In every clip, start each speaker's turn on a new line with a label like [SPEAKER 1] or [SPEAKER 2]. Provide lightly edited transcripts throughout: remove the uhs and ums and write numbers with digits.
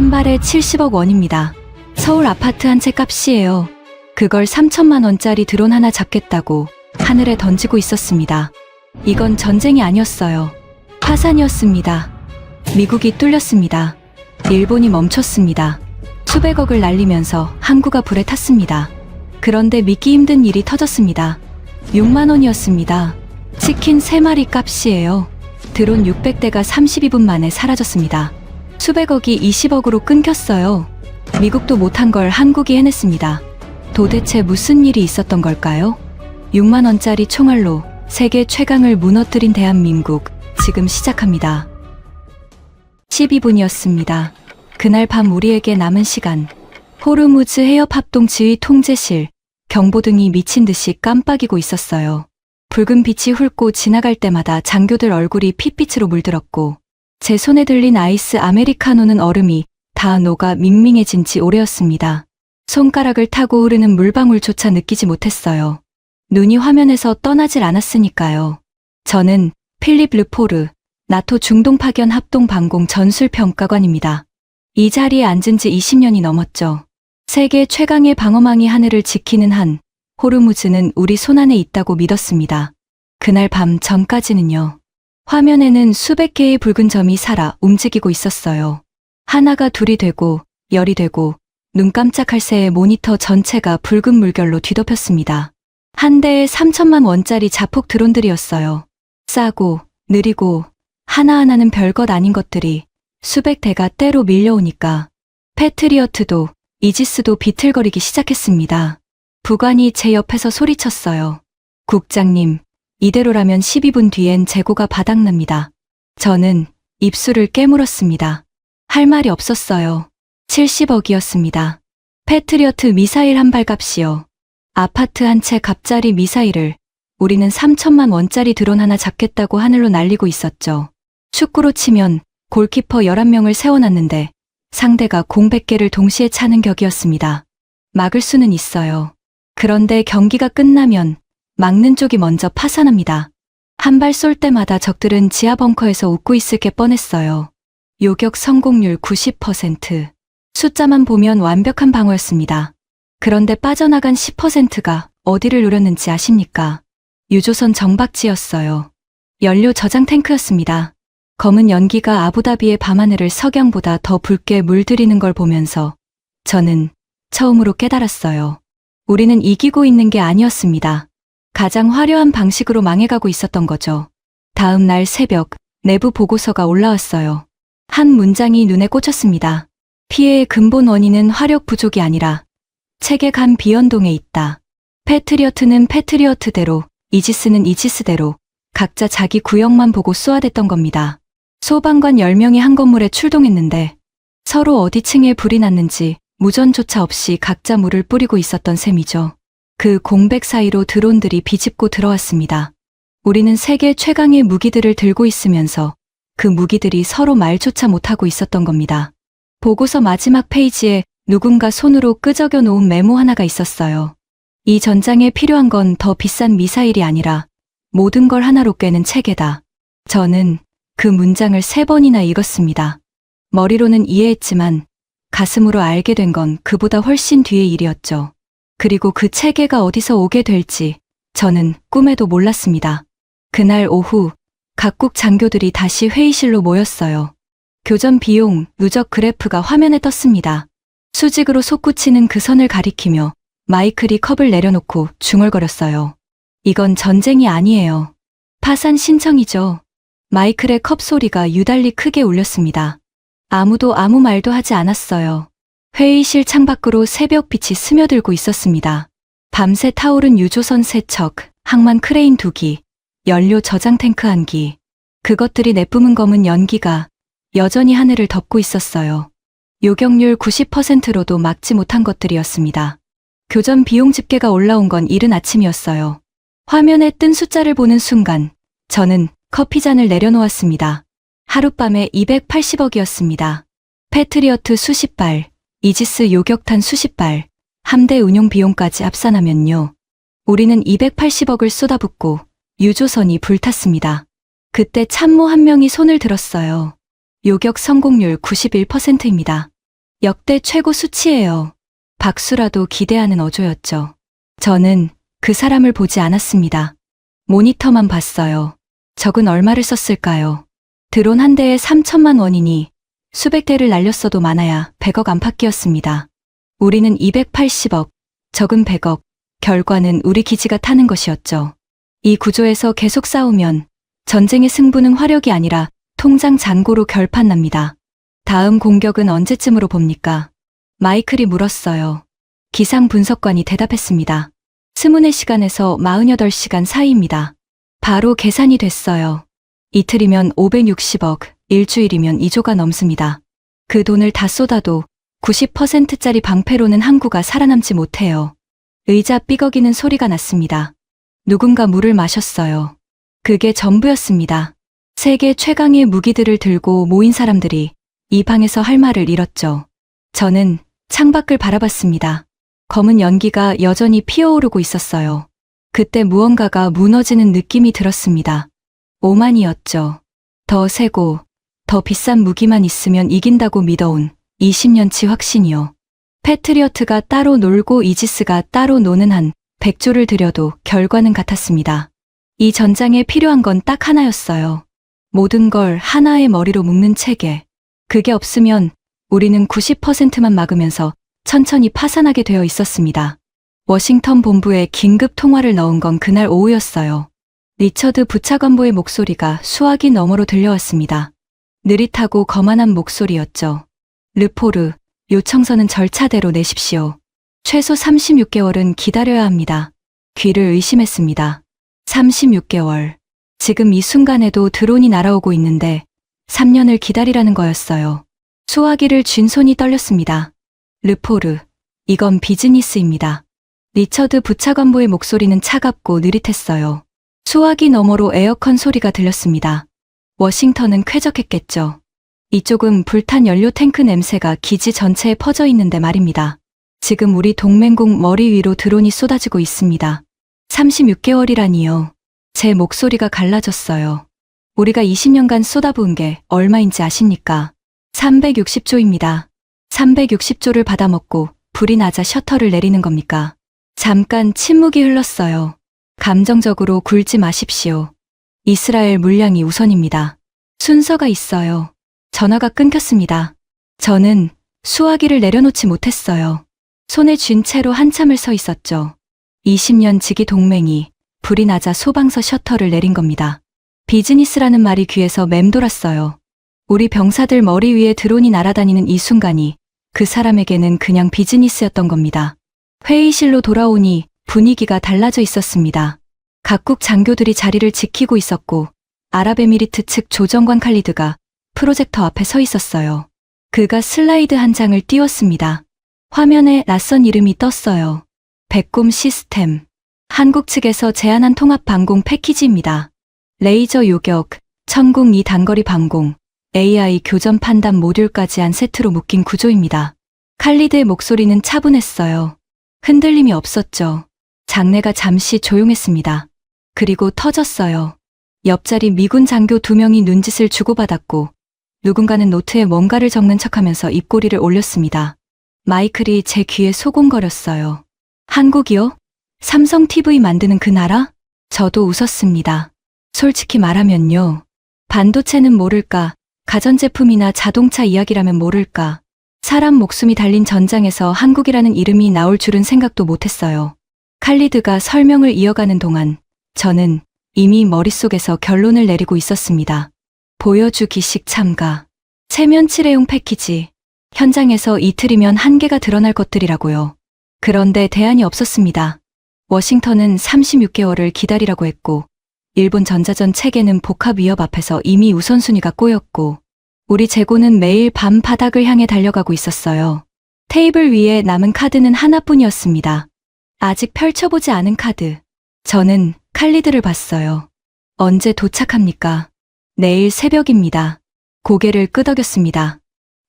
[SPEAKER 1] 한 발에 70억 원입니다. 서울 아파트 한 채 값이에요. 그걸 3천만 원짜리 드론 하나 잡겠다고 하늘에 던지고 있었습니다. 이건 전쟁이 아니었어요. 파산이었습니다. 미국이 뚫렸습니다. 일본이 멈췄습니다. 수백억을 날리면서 항구가 불에 탔습니다. 그런데 믿기 힘든 일이 터졌습니다. 6만 원이었습니다. 치킨 3마리 값이에요. 드론 600대가 32분 만에 사라졌습니다. 수백억이 20억으로 끊겼어요. 미국도 못한 걸 한국이 해냈습니다. 도대체 무슨 일이 있었던 걸까요? 6만 원짜리 총알로 세계 최강을 무너뜨린 대한민국, 지금 시작합니다. 12분이었습니다. 그날 밤 우리에게 남은 시간. 호르무즈 해협 합동 지휘 통제실, 경보등이 미친 듯이 깜빡이고 있었어요. 붉은 빛이 훑고 지나갈 때마다 장교들 얼굴이 핏빛으로 물들었고, 제 손에 들린 아이스 아메리카노는 얼음이 다 녹아 밍밍해진 지 오래였습니다. 손가락을 타고 흐르는 물방울조차 느끼지 못했어요. 눈이 화면에서 떠나질 않았으니까요. 저는 필립 르포르, 나토 중동 파견 합동 방공 전술평가관입니다. 이 자리에 앉은 지 20년이 넘었죠. 세계 최강의 방어망이 하늘을 지키는 한, 호르무즈는 우리 손안에 있다고 믿었습니다. 그날 밤 전까지는요. 화면에는 수백 개의 붉은 점이 살아 움직이고 있었어요. 하나가 둘이 되고, 열이 되고, 눈 깜짝할 새에 모니터 전체가 붉은 물결로 뒤덮였습니다. 한 대에 3천만 원짜리 자폭 드론들이었어요. 싸고, 느리고, 하나하나는 별것 아닌 것들이 수백 대가 때로 밀려오니까 패트리어트도 이지스도 비틀거리기 시작했습니다. 부관이 제 옆에서 소리쳤어요. 국장님, 이대로라면 12분 뒤엔 재고가 바닥납니다. 저는 입술을 깨물었습니다. 할 말이 없었어요. 70억이었습니다. 패트리어트 미사일 한 발 값이요. 아파트 한 채 값짜리 미사일을 우리는 3천만 원짜리 드론 하나 잡겠다고 하늘로 날리고 있었죠. 축구로 치면 골키퍼 11명을 세워놨는데 상대가 공 100개를 동시에 차는 격이었습니다. 막을 수는 있어요. 그런데 경기가 끝나면 막는 쪽이 먼저 파산합니다. 한 발 쏠 때마다 적들은 지하 벙커에서 웃고 있을 게 뻔했어요. 요격 성공률 90%. 숫자만 보면 완벽한 방어였습니다. 그런데 빠져나간 10%가 어디를 노렸는지 아십니까? 유조선 정박지였어요. 연료 저장 탱크였습니다. 검은 연기가 아부다비의 밤하늘을 석양보다 더 붉게 물들이는 걸 보면서 저는 처음으로 깨달았어요. 우리는 이기고 있는 게 아니었습니다. 가장 화려한 방식으로 망해가고 있었던 거죠. 다음 날 새벽, 내부 보고서가 올라왔어요. 한 문장이 눈에 꽂혔습니다. 피해의 근본 원인은 화력 부족이 아니라 체계 간 비연동에 있다. 패트리어트는 패트리어트대로, 이지스는 이지스대로 각자 자기 구역만 보고 쏘아댔던 겁니다. 소방관 10명이 한 건물에 출동했는데 서로 어디 층에 불이 났는지 무전조차 없이 각자 물을 뿌리고 있었던 셈이죠. 그 공백 사이로 드론들이 비집고 들어왔습니다. 우리는 세계 최강의 무기들을 들고 있으면서 그 무기들이 서로 말조차 못하고 있었던 겁니다. 보고서 마지막 페이지에 누군가 손으로 끄적여 놓은 메모 하나가 있었어요. 이 전장에 필요한 건 더 비싼 미사일이 아니라 모든 걸 하나로 꿰는 체계다. 저는 그 문장을 3번이나 읽었습니다. 머리로는 이해했지만 가슴으로 알게 된 건 그보다 훨씬 뒤의 일이었죠. 그리고 그 체계가 어디서 오게 될지 저는 꿈에도 몰랐습니다. 그날 오후 각국 장교들이 다시 회의실로 모였어요. 교전 비용, 누적 그래프가 화면에 떴습니다. 수직으로 솟구치는 그 선을 가리키며 마이클이 컵을 내려놓고 중얼거렸어요. 이건 전쟁이 아니에요. 파산 신청이죠. 마이클의 컵 소리가 유달리 크게 울렸습니다. 아무도 아무 말도 하지 않았어요. 회의실 창밖으로 새벽빛이 스며들고 있었습니다. 밤새 타오른 유조선 3척, 항만 크레인 2기, 연료 저장 탱크 1기. 그것들이 내뿜은 검은 연기가 여전히 하늘을 덮고 있었어요. 요격률 90%로도 막지 못한 것들이었습니다. 교전 비용 집계가 올라온 건 이른 아침이었어요. 화면에 뜬 숫자를 보는 순간 저는 커피잔을 내려놓았습니다. 하룻밤에 280억이었습니다. 패트리어트 수십 발, 이지스 요격탄 수십 발, 함대 운용 비용까지 합산하면요. 우리는 280억을 쏟아붓고 유조선이 불탔습니다. 그때 참모 한 명이 손을 들었어요. 요격 성공률 91%입니다. 역대 최고 수치예요. 박수라도 기대하는 어조였죠. 저는 그 사람을 보지 않았습니다. 모니터만 봤어요. 적은 얼마를 썼을까요? 드론 한 대에 3천만 원이니 수백 대를 날렸어도 많아야 100억 안팎이었습니다. 우리는 280억, 적은 100억, 결과는 우리 기지가 타는 것이었죠. 이 구조에서 계속 싸우면 전쟁의 승부는 화력이 아니라 통장 잔고로 결판납니다. 다음 공격은 언제쯤으로 봅니까? 마이클이 물었어요. 기상 분석관이 대답했습니다. 24시간에서 48시간 사이입니다. 바로 계산이 됐어요. 이틀이면 560억, 일주일이면 2조가 넘습니다. 그 돈을 다 쏟아도 90%짜리 방패로는 항구가 살아남지 못해요. 의자 삐걱이는 소리가 났습니다. 누군가 물을 마셨어요. 그게 전부였습니다. 세계 최강의 무기들을 들고 모인 사람들이 이 방에서 할 말을 잃었죠. 저는 창밖을 바라봤습니다. 검은 연기가 여전히 피어오르고 있었어요. 그때 무언가가 무너지는 느낌이 들었습니다. 오만이었죠. 더 세고 더 비싼 무기만 있으면 이긴다고 믿어온 20년치 확신이요. 패트리어트가 따로 놀고 이지스가 따로 노는 한 100조를 들여도 결과는 같았습니다. 이 전장에 필요한 건 딱 하나였어요. 모든 걸 하나의 머리로 묶는 체계. 그게 없으면 우리는 90%만 막으면서 천천히 파산하게 되어 있었습니다. 워싱턴 본부에 긴급 통화를 넣은 건 그날 오후였어요. 리처드 부차관보의 목소리가 수화기 너머로 들려왔습니다. 느릿하고 거만한 목소리였죠. 르포르, 요청서는 절차대로 내십시오. 최소 36개월은 기다려야 합니다. 귀를 의심했습니다. 36개월. 지금 이 순간에도 드론이 날아오고 있는데 3년을 기다리라는 거였어요. 수화기를 쥔 손이 떨렸습니다. 르포르, 이건 비즈니스입니다. 리처드 부차관보의 목소리는 차갑고 느릿했어요. 수화기 너머로 에어컨 소리가 들렸습니다. 워싱턴은 쾌적했겠죠. 이쪽은 불탄 연료 탱크 냄새가 기지 전체에 퍼져 있는데 말입니다. 지금 우리 동맹국 머리 위로 드론이 쏟아지고 있습니다. 36개월이라니요. 제 목소리가 갈라졌어요. 우리가 20년간 쏟아부은 게 얼마인지 아십니까? 360조입니다. 360조를 받아먹고 불이 나자 셔터를 내리는 겁니까? 잠깐 침묵이 흘렀어요. 감정적으로 굴지 마십시오. 이스라엘 물량이 우선입니다. 순서가 있어요. 전화가 끊겼습니다. 저는 수화기를 내려놓지 못했어요. 손에 쥔 채로 한참을 서 있었죠. 20년 지기 동맹이 불이 나자 소방서 셔터를 내린 겁니다. 비즈니스라는 말이 귀에서 맴돌았어요. 우리 병사들 머리 위에 드론이 날아다니는 이 순간이 그 사람에게는 그냥 비즈니스였던 겁니다. 회의실로 돌아오니 분위기가 달라져 있었습니다. 각국 장교들이 자리를 지키고 있었고 아랍에미리트 측 조정관 칼리드가 프로젝터 앞에 서 있었어요. 그가 슬라이드 한 장을 띄웠습니다. 화면에 낯선 이름이 떴어요. 백곰 시스템. 한국 측에서 제안한 통합 방공 패키지입니다. 레이저 요격, 천궁 2단거리 방공, AI 교전 판단 모듈까지 한 세트로 묶인 구조입니다. 칼리드의 목소리는 차분했어요. 흔들림이 없었죠. 장내가 잠시 조용했습니다. 그리고 터졌어요. 옆자리 미군 장교 2명이 눈짓을 주고받았고 누군가는 노트에 뭔가를 적는 척하면서 입꼬리를 올렸습니다. 마이클이 제 귀에 소곤거렸어요. 한국이요? 삼성 TV 만드는 그 나라? 저도 웃었습니다. 솔직히 말하면요. 반도체는 모를까, 가전제품이나 자동차 이야기라면 모를까, 사람 목숨이 달린 전장에서 한국이라는 이름이 나올 줄은 생각도 못했어요. 칼리드가 설명을 이어가는 동안 저는 이미 머릿속에서 결론을 내리고 있었습니다. 보여주기식 참가, 체면 칠해용 패키지, 현장에서 이틀이면 한계가 드러날 것들이라고요. 그런데 대안이 없었습니다. 워싱턴은 36개월을 기다리라고 했고 일본 전자전 체계는 복합 위협 앞에서 이미 우선순위가 꼬였고 우리 재고는 매일 밤 바닥을 향해 달려가고 있었어요. 테이블 위에 남은 카드는 하나뿐이었습니다. 아직 펼쳐보지 않은 카드. 저는 칼리드를 봤어요. 언제 도착합니까? 내일 새벽입니다. 고개를 끄덕였습니다.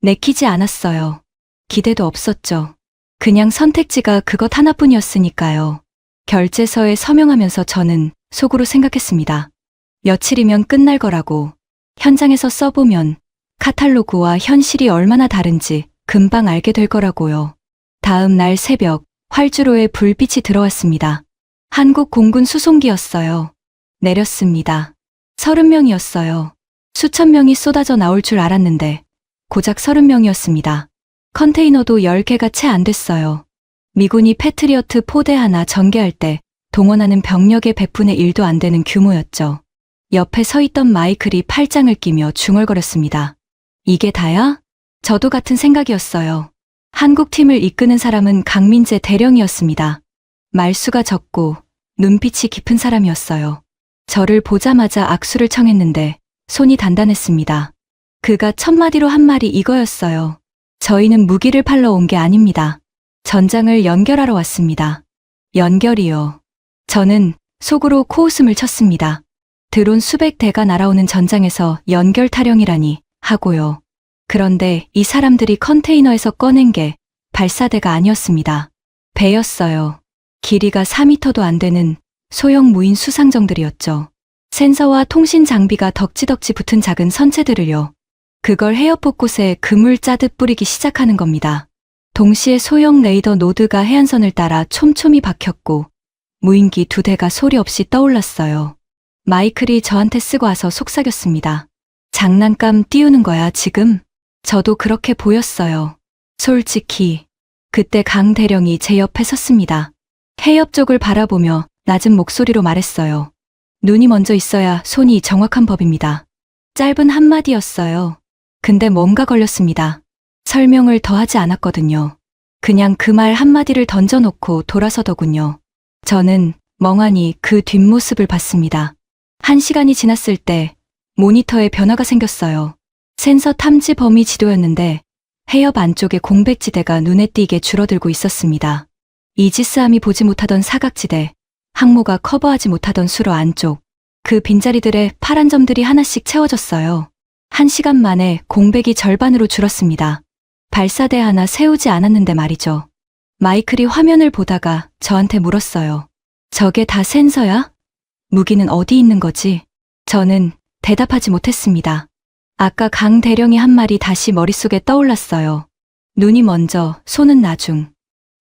[SPEAKER 1] 내키지 않았어요. 기대도 없었죠. 그냥 선택지가 그것 하나뿐이었으니까요. 결제서에 서명하면서 저는 속으로 생각했습니다. 며칠이면 끝날 거라고. 현장에서 써보면 카탈로그와 현실이 얼마나 다른지 금방 알게 될 거라고요. 다음 날 새벽, 활주로에 불빛이 들어왔습니다. 한국 공군 수송기였어요. 내렸습니다. 30명이었어요. 수천 명이 쏟아져 나올 줄 알았는데 고작 30명이었습니다. 컨테이너도 10개가 채 안 됐어요. 미군이 패트리어트 포대 하나 전개할 때 동원하는 병력의 100분의 1도 안 되는 규모였죠. 옆에 서 있던 마이클이 팔짱을 끼며 중얼거렸습니다. 이게 다야? 저도 같은 생각이었어요. 한국 팀을 이끄는 사람은 강민재 대령이었습니다. 말수가 적고 눈빛이 깊은 사람이었어요. 저를 보자마자 악수를 청했는데 손이 단단했습니다. 그가 첫마디로 한 말이 이거였어요. 저희는 무기를 팔러 온 게 아닙니다. 전장을 연결하러 왔습니다. 연결이요. 저는 속으로 코웃음을 쳤습니다. 드론 수백 대가 날아오는 전장에서 연결 타령이라니 하고요. 그런데 이 사람들이 컨테이너에서 꺼낸 게 발사대가 아니었습니다. 배였어요. 길이가 4m도 안 되는 소형 무인 수상정들이었죠. 센서와 통신 장비가 덕지덕지 붙은 작은 선체들을요. 그걸 해협 곳에 그물 짜듯 뿌리기 시작하는 겁니다. 동시에 소형 레이더 노드가 해안선을 따라 촘촘히 박혔고 무인기 2대가 소리 없이 떠올랐어요. 마이클이 저한테 쓰고 와서 속삭였습니다. 장난감 띄우는 거야 지금? 저도 그렇게 보였어요. 솔직히 그때 강 대령이 제 옆에 섰습니다. 해협 쪽을 바라보며 낮은 목소리로 말했어요. 눈이 먼저 있어야 손이 정확한 법입니다. 짧은 한마디였어요. 근데 뭔가 걸렸습니다. 설명을 더 하지 않았거든요. 그냥 그 말 한마디를 던져놓고 돌아서더군요. 저는 멍하니 그 뒷모습을 봤습니다. 1시간이 지났을 때 모니터에 변화가 생겼어요. 센서 탐지 범위 지도였는데 해협 안쪽의 공백지대가 눈에 띄게 줄어들고 있었습니다. 이지스함이 보지 못하던 사각지대, 항모가 커버하지 못하던 수로 안쪽, 그 빈자리들의 파란 점들이 하나씩 채워졌어요. 1시간 만에 공백이 절반으로 줄었습니다. 발사대 하나 세우지 않았는데 말이죠. 마이클이 화면을 보다가 저한테 물었어요. 저게 다 센서야? 무기는 어디 있는 거지? 저는 대답하지 못했습니다. 아까 강 대령이 한 말이 다시 머릿속에 떠올랐어요. 눈이 먼저, 손은 나중.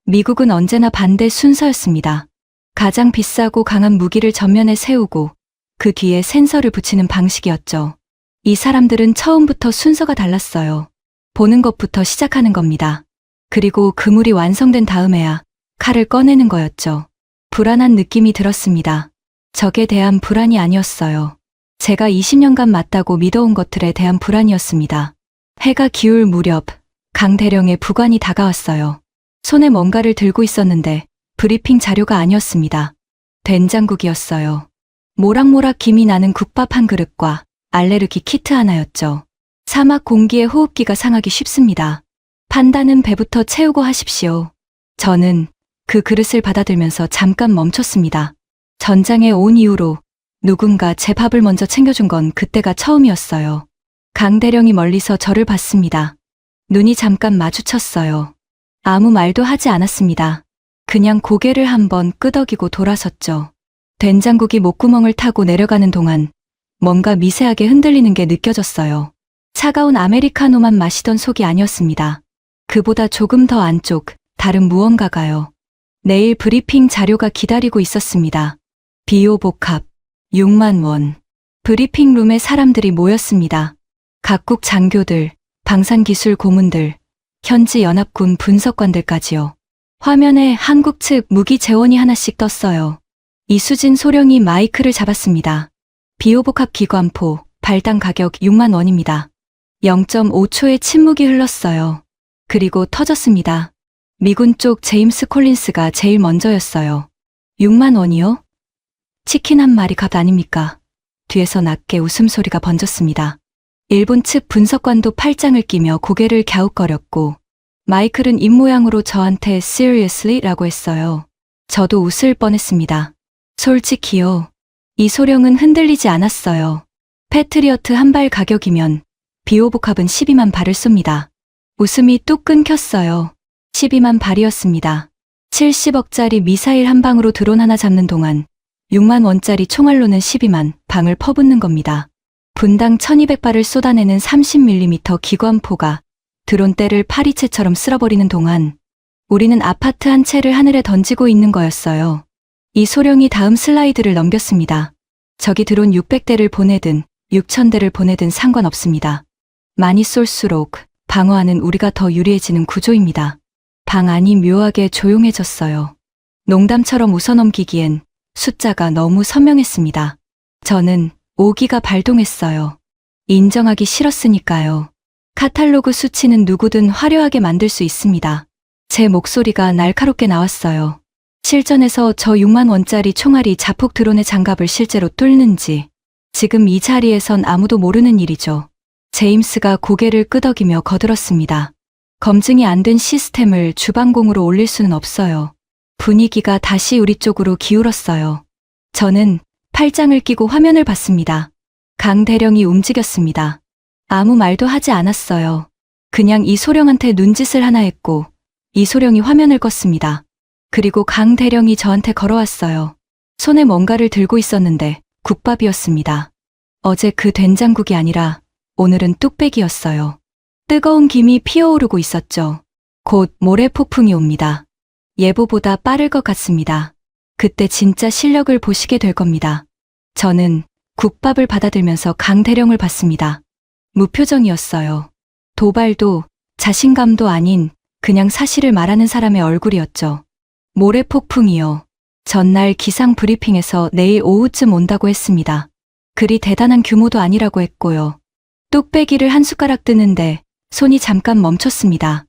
[SPEAKER 1] 미국은 언제나 반대 순서였습니다. 가장 비싸고 강한 무기를 전면에 세우고 그 뒤에 센서를 붙이는 방식이었죠. 이 사람들은 처음부터 순서가 달랐어요. 보는 것부터 시작하는 겁니다. 그리고 그물이 완성된 다음에야 칼을 꺼내는 거였죠. 불안한 느낌이 들었습니다. 적에 대한 불안이 아니었어요. 제가 20년간 맞다고 믿어온 것들에 대한 불안이었습니다. 해가 기울 무렵 강 대령의 부관이 다가왔어요. 손에 뭔가를 들고 있었는데 브리핑 자료가 아니었습니다. 된장국이었어요. 모락모락 김이 나는 국밥 한 그릇과 알레르기 키트 하나였죠. 사막 공기에 호흡기가 상하기 쉽습니다. 판단은 배부터 채우고 하십시오. 저는 그 그릇을 받아들면서 잠깐 멈췄습니다. 전장에 온 이후로 누군가 제 밥을 먼저 챙겨준 건 그때가 처음이었어요. 강 대령이 멀리서 저를 봤습니다. 눈이 잠깐 마주쳤어요. 아무 말도 하지 않았습니다. 그냥 고개를 한번 끄덕이고 돌아섰죠. 된장국이 목구멍을 타고 내려가는 동안 뭔가 미세하게 흔들리는 게 느껴졌어요. 차가운 아메리카노만 마시던 속이 아니었습니다. 그보다 조금 더 안쪽, 다른 무언가가요. 내일 브리핑 자료가 기다리고 있었습니다. 비오 복합, 6만 원. 브리핑 룸에 사람들이 모였습니다. 각국 장교들, 방산기술 고문들, 현지 연합군 분석관들까지요. 화면에 한국 측 무기 재원이 하나씩 떴어요. 이수진 소령이 마이크를 잡았습니다. 비오복합 기관포, 발당 가격 6만 원입니다. 0.5초의 침묵이 흘렀어요. 그리고 터졌습니다. 미군 쪽 제임스 콜린스가 제일 먼저였어요. 6만 원이요? 치킨 한 마리 값 아닙니까? 뒤에서 낮게 웃음소리가 번졌습니다. 일본 측 분석관도 팔짱을 끼며 고개를 갸웃거렸고 마이클은 입모양으로 저한테 seriously 라고 했어요. 저도 웃을 뻔했습니다. 솔직히요. 이 소령은 흔들리지 않았어요. 패트리어트 한 발 가격이면 비오복합은 12만 발을 쏩니다. 웃음이 뚝 끊겼어요. 12만 발이었습니다. 70억짜리 미사일 한 방으로 드론 하나 잡는 동안 6만 원짜리 총알로는 12만 방을 퍼붓는 겁니다. 분당 1200발을 쏟아내는 30mm 기관포가 드론대를 파리채처럼 쓸어버리는 동안 우리는 아파트 한 채를 하늘에 던지고 있는 거였어요. 이 소령이 다음 슬라이드를 넘겼습니다. 적이 드론 600대를 보내든 6000대를 보내든 상관없습니다. 많이 쏠수록 방어하는 우리가 더 유리해지는 구조입니다. 방 안이 묘하게 조용해졌어요. 농담처럼 웃어넘기기엔 숫자가 너무 선명했습니다. 저는 5기가 발동했어요. 인정하기 싫었으니까요. 카탈로그 수치는 누구든 화려하게 만들 수 있습니다. 제 목소리가 날카롭게 나왔어요. 실전에서 저 6만 원짜리 총알이 자폭 드론의 장갑을 실제로 뚫는지 지금 이 자리에선 아무도 모르는 일이죠. 제임스가 고개를 끄덕이며 거들었습니다. 검증이 안 된 시스템을 주방공으로 올릴 수는 없어요. 분위기가 다시 우리 쪽으로 기울었어요. 저는 팔짱을 끼고 화면을 봤습니다. 강 대령이 움직였습니다. 아무 말도 하지 않았어요. 그냥 이 소령한테 눈짓을 하나 했고 이 소령이 화면을 껐습니다. 그리고 강 대령이 저한테 걸어왔어요. 손에 뭔가를 들고 있었는데 국밥이었습니다. 어제 그 된장국이 아니라 오늘은 뚝배기였어요. 뜨거운 김이 피어오르고 있었죠. 곧 모래 폭풍이 옵니다. 예보보다 빠를 것 같습니다. 그때 진짜 실력을 보시게 될 겁니다. 저는 국밥을 받아들면서 강 대령을 봤습니다. 무표정이었어요. 도발도 자신감도 아닌 그냥 사실을 말하는 사람의 얼굴이었죠. 모래 폭풍이요. 전날 기상 브리핑에서 내일 오후쯤 온다고 했습니다. 그리 대단한 규모도 아니라고 했고요. 뚝배기를 한 숟가락 뜨는데 손이 잠깐 멈췄습니다.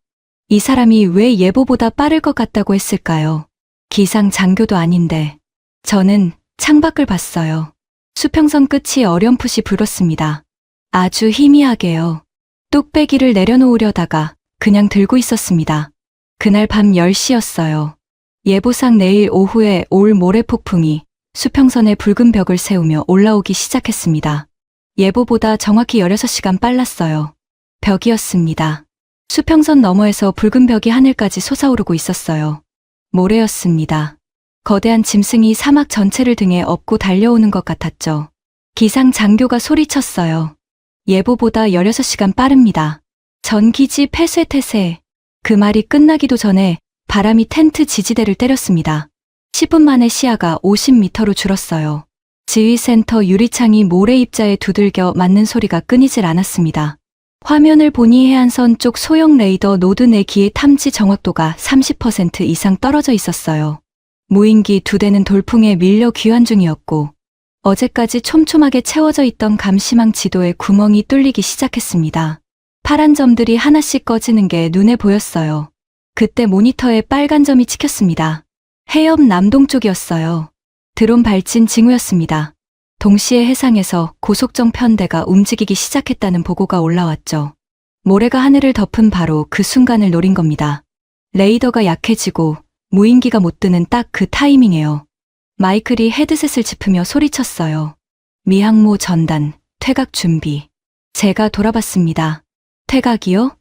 [SPEAKER 1] 이 사람이 왜 예보보다 빠를 것 같다고 했을까요? 기상 장교도 아닌데. 저는 창밖을 봤어요. 수평선 끝이 어렴풋이 붉었습니다. 아주 희미하게요. 뚝배기를 내려놓으려다가 그냥 들고 있었습니다. 그날 밤 10시였어요. 예보상 내일 오후에 올 모래 폭풍이 수평선에 붉은 벽을 세우며 올라오기 시작했습니다. 예보보다 정확히 16시간 빨랐어요. 벽이었습니다. 수평선 너머에서 붉은 벽이 하늘까지 솟아오르고 있었어요. 모래였습니다. 거대한 짐승이 사막 전체를 등에 업고 달려오는 것 같았죠. 기상 장교가 소리쳤어요. 예보보다 16시간 빠릅니다. 전기지 폐쇄태세. 그 말이 끝나기도 전에 바람이 텐트 지지대를 때렸습니다. 10분 만에 시야가 50m로 줄었어요. 지휘센터 유리창이 모래 입자에 두들겨 맞는 소리가 끊이질 않았습니다. 화면을 보니 해안선 쪽 소형 레이더 노드 4기의 탐지 정확도가 30% 이상 떨어져 있었어요. 무인기 2대는 돌풍에 밀려 귀환 중이었고 어제까지 촘촘하게 채워져 있던 감시망 지도에 구멍이 뚫리기 시작했습니다. 파란 점들이 하나씩 꺼지는 게 눈에 보였어요. 그때 모니터에 빨간 점이 찍혔습니다. 해협 남동쪽이었어요. 드론 발진 징후였습니다. 동시에 해상에서 고속정 편대가 움직이기 시작했다는 보고가 올라왔죠. 모래가 하늘을 덮은 바로 그 순간을 노린 겁니다. 레이더가 약해지고 무인기가 못 뜨는 딱 그 타이밍에요. 마이클이 헤드셋을 짚으며 소리쳤어요. 미항모 전단, 퇴각 준비. 제가 돌아봤습니다. 퇴각이요?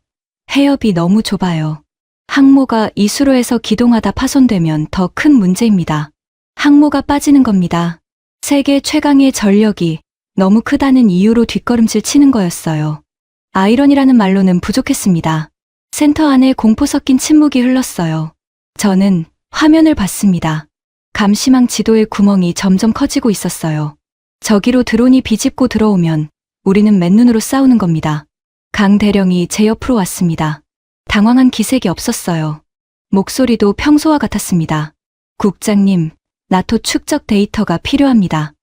[SPEAKER 1] 해협이 너무 좁아요. 항모가 이수로에서 기동하다 파손되면 더 큰 문제입니다. 항모가 빠지는 겁니다. 세계 최강의 전력이 너무 크다는 이유로 뒷걸음질 치는 거였어요. 아이러니라는 말로는 부족했습니다. 센터 안에 공포 섞인 침묵이 흘렀어요. 저는 화면을 봤습니다. 감시망 지도의 구멍이 점점 커지고 있었어요. 저기로 드론이 비집고 들어오면 우리는 맨눈으로 싸우는 겁니다. 강 대령이 제 옆으로 왔습니다. 당황한 기색이 없었어요. 목소리도 평소와 같았습니다. 국장님, 나토 축적 데이터가 필요합니다.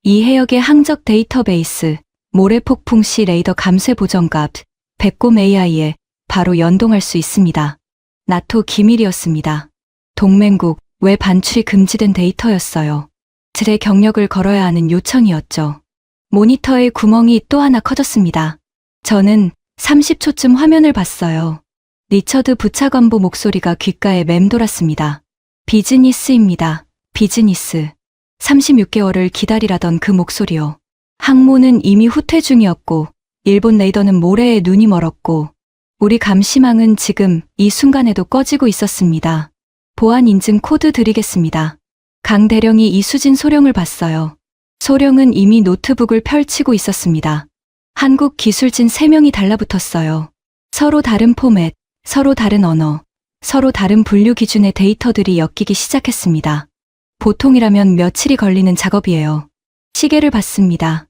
[SPEAKER 1] 이 해역의 항적 데이터베이스, 모래폭풍 시 레이더 감쇄 보정값, 백곰 AI에 바로 연동할 수 있습니다. 나토 기밀이었습니다. 동맹국 외 반출이 금지된 데이터였어요. 제 경력을 걸어야 하는 요청이었죠. 모니터의 구멍이 또 하나 커졌습니다. 저는 30초쯤 화면을 봤어요. 리처드 부차관보 목소리가 귓가에 맴돌았습니다. 비즈니스입니다. 비즈니스. 36개월을 기다리라던 그 목소리요. 항모는 이미 후퇴 중이었고 일본 레이더는 모래에 눈이 멀었고 우리 감시망은 지금 이 순간에도 꺼지고 있었습니다. 보안 인증 코드 드리겠습니다. 강 대령이 이수진 소령을 봤어요. 소령은 이미 노트북을 펼치고 있었습니다. 한국 기술진 3명이 달라붙었어요. 서로 다른 포맷, 서로 다른 언어, 서로 다른 분류 기준의 데이터들이 엮이기 시작했습니다. 보통이라면 며칠이 걸리는 작업이에요. 시계를 봤습니다.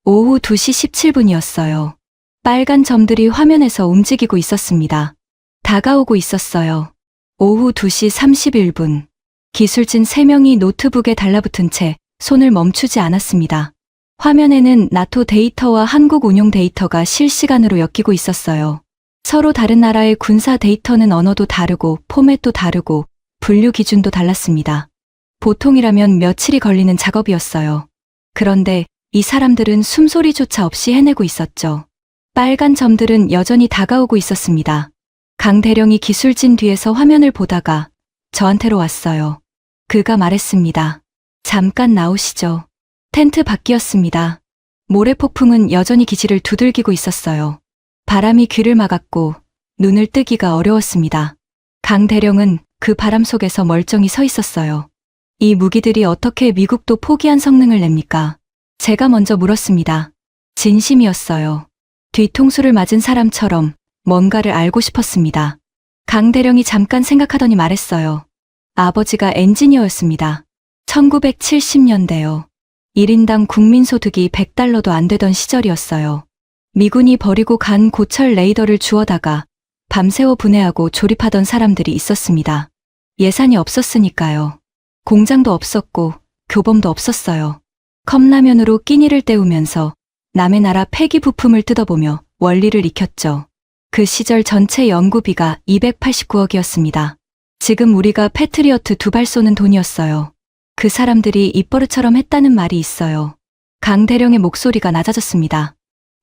[SPEAKER 1] 오후 2시 17분이었어요. 빨간 점들이 화면에서 움직이고 있었습니다. 다가오고 있었어요. 오후 2시 31분. 기술진 3명이 노트북에 달라붙은 채 손을 멈추지 않았습니다. 화면에는 나토 데이터와 한국 운용 데이터가 실시간으로 엮이고 있었어요. 서로 다른 나라의 군사 데이터는 언어도 다르고 포맷도 다르고 분류 기준도 달랐습니다. 보통이라면 며칠이 걸리는 작업이었어요. 그런데 이 사람들은 숨소리조차 없이 해내고 있었죠. 빨간 점들은 여전히 다가오고 있었습니다. 강 대령이 기술진 뒤에서 화면을 보다가 저한테로 왔어요. 그가 말했습니다. 잠깐 나오시죠. 텐트 밖이었습니다. 모래폭풍은 여전히 기지를 두들기고 있었어요. 바람이 귀를 막았고 눈을 뜨기가 어려웠습니다. 강 대령은 그 바람 속에서 멀쩡히 서 있었어요. 이 무기들이 어떻게 미국도 포기한 성능을 냅니까? 제가 먼저 물었습니다. 진심이었어요. 뒤통수를 맞은 사람처럼 뭔가를 알고 싶었습니다. 강 대령이 잠깐 생각하더니 말했어요. 아버지가 엔지니어였습니다. 1970년대요. 1인당 국민소득이 100달러도 안 되던 시절이었어요. 미군이 버리고 간 고철 레이더를 주워다가 밤새워 분해하고 조립하던 사람들이 있었습니다. 예산이 없었으니까요. 공장도 없었고 교범도 없었어요. 컵라면으로 끼니를 때우면서 남의 나라 폐기 부품을 뜯어보며 원리를 익혔죠. 그 시절 전체 연구비가 289억이었습니다. 지금 우리가 패트리어트 2발 쏘는 돈이었어요. 그 사람들이 입버릇처럼 했다는 말이 있어요. 강 대령의 목소리가 낮아졌습니다.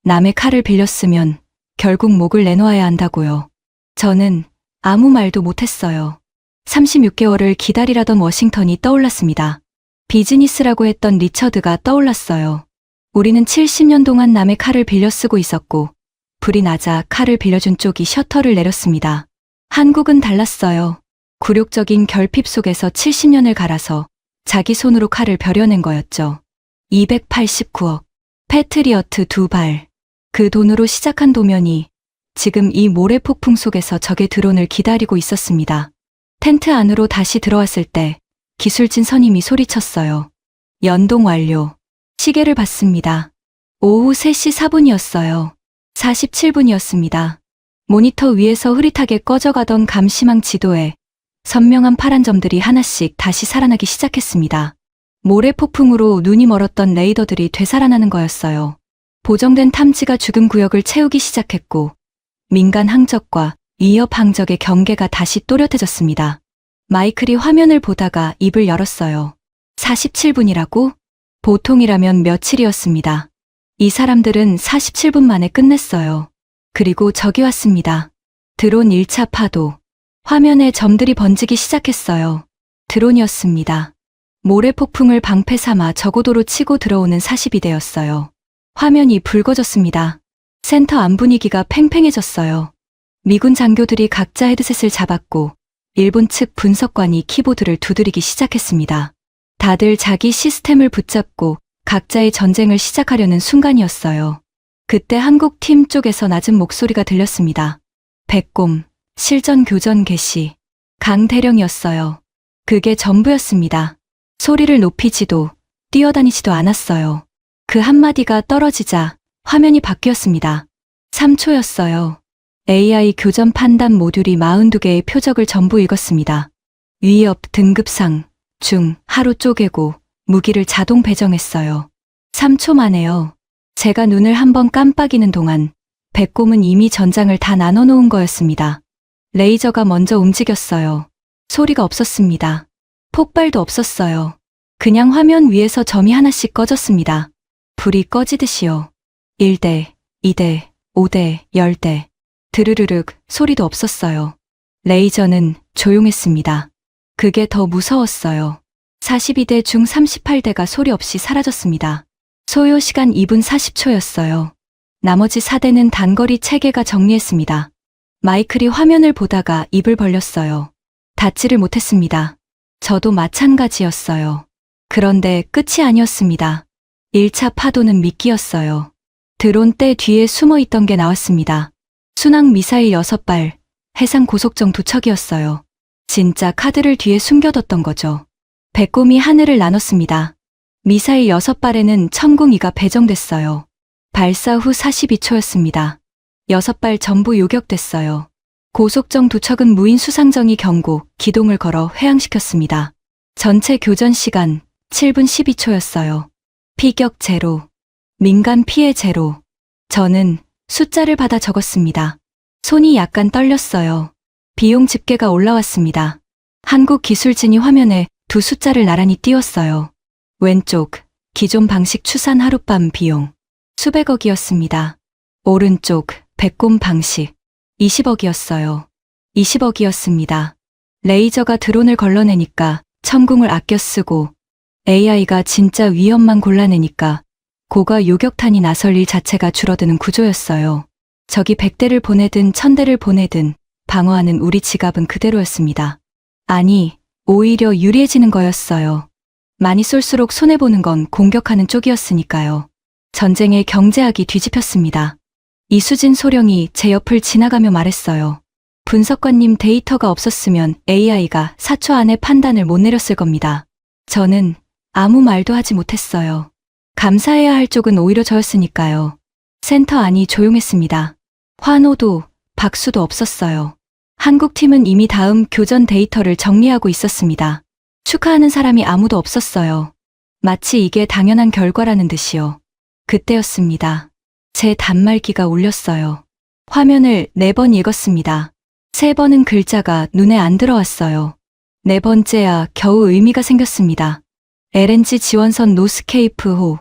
[SPEAKER 1] 남의 칼을 빌렸으면 결국 목을 내놓아야 한다고요. 저는 아무 말도 못했어요. 36개월을 기다리라던 워싱턴이 떠올랐습니다. 비즈니스라고 했던 리처드가 떠올랐어요. 우리는 70년 동안 남의 칼을 빌려 쓰고 있었고 불이 나자 칼을 빌려준 쪽이 셔터를 내렸습니다. 한국은 달랐어요. 굴욕적인 결핍 속에서 70년을 갈아서 자기 손으로 칼을 벼려낸 거였죠. 289억. 패트리어트 2발. 그 돈으로 시작한 도면이 지금 이 모래폭풍 속에서 적의 드론을 기다리고 있었습니다. 텐트 안으로 다시 들어왔을 때 기술진 선임이 소리쳤어요. 연동 완료. 시계를 봤습니다. 오후 3시 4분이었어요. 47분이었습니다. 모니터 위에서 흐릿하게 꺼져가던 감시망 지도에 선명한 파란 점들이 하나씩 다시 살아나기 시작했습니다. 모래폭풍으로 눈이 멀었던 레이더들이 되살아나는 거였어요. 보정된 탐지가 죽은 구역을 채우기 시작했고 민간 항적과 위협 항적의 경계가 다시 또렷해졌습니다. 마이클이 화면을 보다가 입을 열었어요. 47분이라고? 보통이라면 며칠이었습니다. 이 사람들은 47분 만에 끝냈어요. 그리고 적이 왔습니다. 드론 1차 파도. 화면에 점들이 번지기 시작했어요. 드론이었습니다. 모래폭풍을 방패 삼아 저고도로 치고 들어오는 42대였어요. 화면이 붉어졌습니다. 센터 안 분위기가 팽팽해졌어요. 미군 장교들이 각자 헤드셋을 잡았고 일본 측 분석관이 키보드를 두드리기 시작했습니다. 다들 자기 시스템을 붙잡고 각자의 전쟁을 시작하려는 순간이었어요. 그때 한국 팀 쪽에서 낮은 목소리가 들렸습니다. 백곰, 실전 교전 개시. 강 대령이었어요. 그게 전부였습니다. 소리를 높이지도 뛰어다니지도 않았어요. 그 한마디가 떨어지자 화면이 바뀌었습니다. 3초였어요. AI 교전 판단 모듈이 42개의 표적을 전부 읽었습니다. 위협 등급상, 중, 하로 쪼개고 무기를 자동 배정했어요. 3초 만에요. 제가 눈을 한번 깜빡이는 동안 백곰은 이미 전장을 다 나눠놓은 거였습니다. 레이저가 먼저 움직였어요. 소리가 없었습니다. 폭발도 없었어요. 그냥 화면 위에서 점이 하나씩 꺼졌습니다. 불이 꺼지듯이요. 1대, 2대, 5대, 10대. 드르르륵 소리도 없었어요. 레이저는 조용했습니다. 그게 더 무서웠어요. 42대 중 38대가 소리 없이 사라졌습니다. 소요 시간 2분 40초였어요. 나머지 4대는 단거리 체계가 정리했습니다. 마이클이 화면을 보다가 입을 벌렸어요. 닿지를 못했습니다. 저도 마찬가지였어요. 그런데 끝이 아니었습니다. 1차 파도는 미끼였어요. 드론 대 뒤에 숨어 있던 게 나왔습니다. 순항 미사일 6발, 해상 고속정 2척이었어요. 진짜 카드를 뒤에 숨겨뒀던 거죠. 배꼽이 하늘을 나눴습니다. 미사일 6발에는 첨궁이가 배정됐어요. 발사 후 42초였습니다. 6발 전부 요격됐어요. 고속정 2척은 무인 수상정이 경고, 기동을 걸어 회항시켰습니다. 전체 교전 시간 7분 12초였어요. 피격 제로, 민간 피해 제로. 저는 숫자를 받아 적었습니다. 손이 약간 떨렸어요. 비용 집계가 올라왔습니다. 한국기술진이 화면에 두 숫자를 나란히 띄웠어요. 왼쪽, 기존 방식 추산 하룻밤 비용 수백억이었습니다. 오른쪽, 백곰 방식 20억이었어요. 20억이었습니다. 레이저가 드론을 걸러내니까 첨궁을 아껴 쓰고 AI가 진짜 위험만 골라내니까 고가 요격탄이 나설 일 자체가 줄어드는 구조였어요. 적이 100대를 보내든 1000대를 보내든 방어하는 우리 지갑은 그대로였습니다. 아니, 오히려 유리해지는 거였어요. 많이 쏠수록 손해보는 건 공격하는 쪽이었으니까요. 전쟁의 경제학이 뒤집혔습니다. 이수진 소령이 제 옆을 지나가며 말했어요. 분석관님, 데이터가 없었으면 AI가 4초 안에 판단을 못 내렸을 겁니다. 저는 아무 말도 하지 못했어요. 감사해야 할 쪽은 오히려 저였으니까요. 센터 안이 조용했습니다. 환호도 박수도 없었어요. 한국팀은 이미 다음 교전 데이터를 정리하고 있었습니다. 축하하는 사람이 아무도 없었어요. 마치 이게 당연한 결과라는 듯이요. 그때였습니다. 제 단말기가 울렸어요. 화면을 4번 읽었습니다. 3번은 글자가 눈에 안 들어왔어요. 4번째야 겨우 의미가 생겼습니다. LNG 지원선 노스케이프호,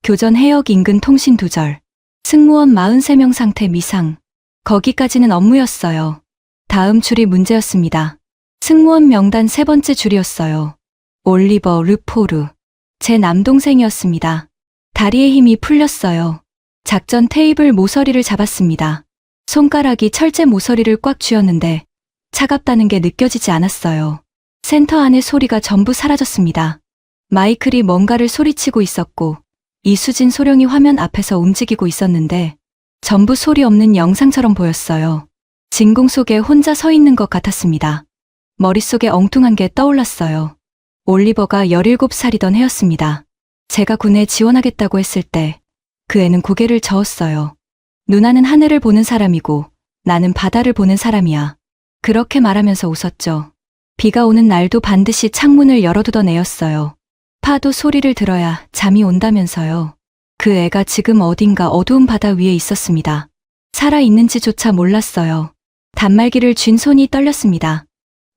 [SPEAKER 1] 교전 해역 인근 통신 두절, 승무원 43명 상태 미상. 거기까지는 업무였어요. 다음 줄이 문제였습니다. 승무원 명단 3번째 줄이었어요. 올리버 르포르. 제 남동생이었습니다. 다리에 힘이 풀렸어요. 작전 테이블 모서리를 잡았습니다. 손가락이 철제 모서리를 꽉 쥐었는데 차갑다는 게 느껴지지 않았어요. 센터 안의 소리가 전부 사라졌습니다. 마이클이 뭔가를 소리치고 있었고 이수진 소령이 화면 앞에서 움직이고 있었는데 전부 소리 없는 영상처럼 보였어요. 진공 속에 혼자 서 있는 것 같았습니다. 머릿속에 엉뚱한 게 떠올랐어요. 올리버가 17살이던 해였습니다. 제가 군에 지원하겠다고 했을 때 그 애는 고개를 저었어요. 누나는 하늘을 보는 사람이고 나는 바다를 보는 사람이야. 그렇게 말하면서 웃었죠. 비가 오는 날도 반드시 창문을 열어두던 애였어요. 파도 소리를 들어야 잠이 온다면서요. 그 애가 지금 어딘가 어두운 바다 위에 있었습니다. 살아있는지조차 몰랐어요. 단말기를 쥔 손이 떨렸습니다.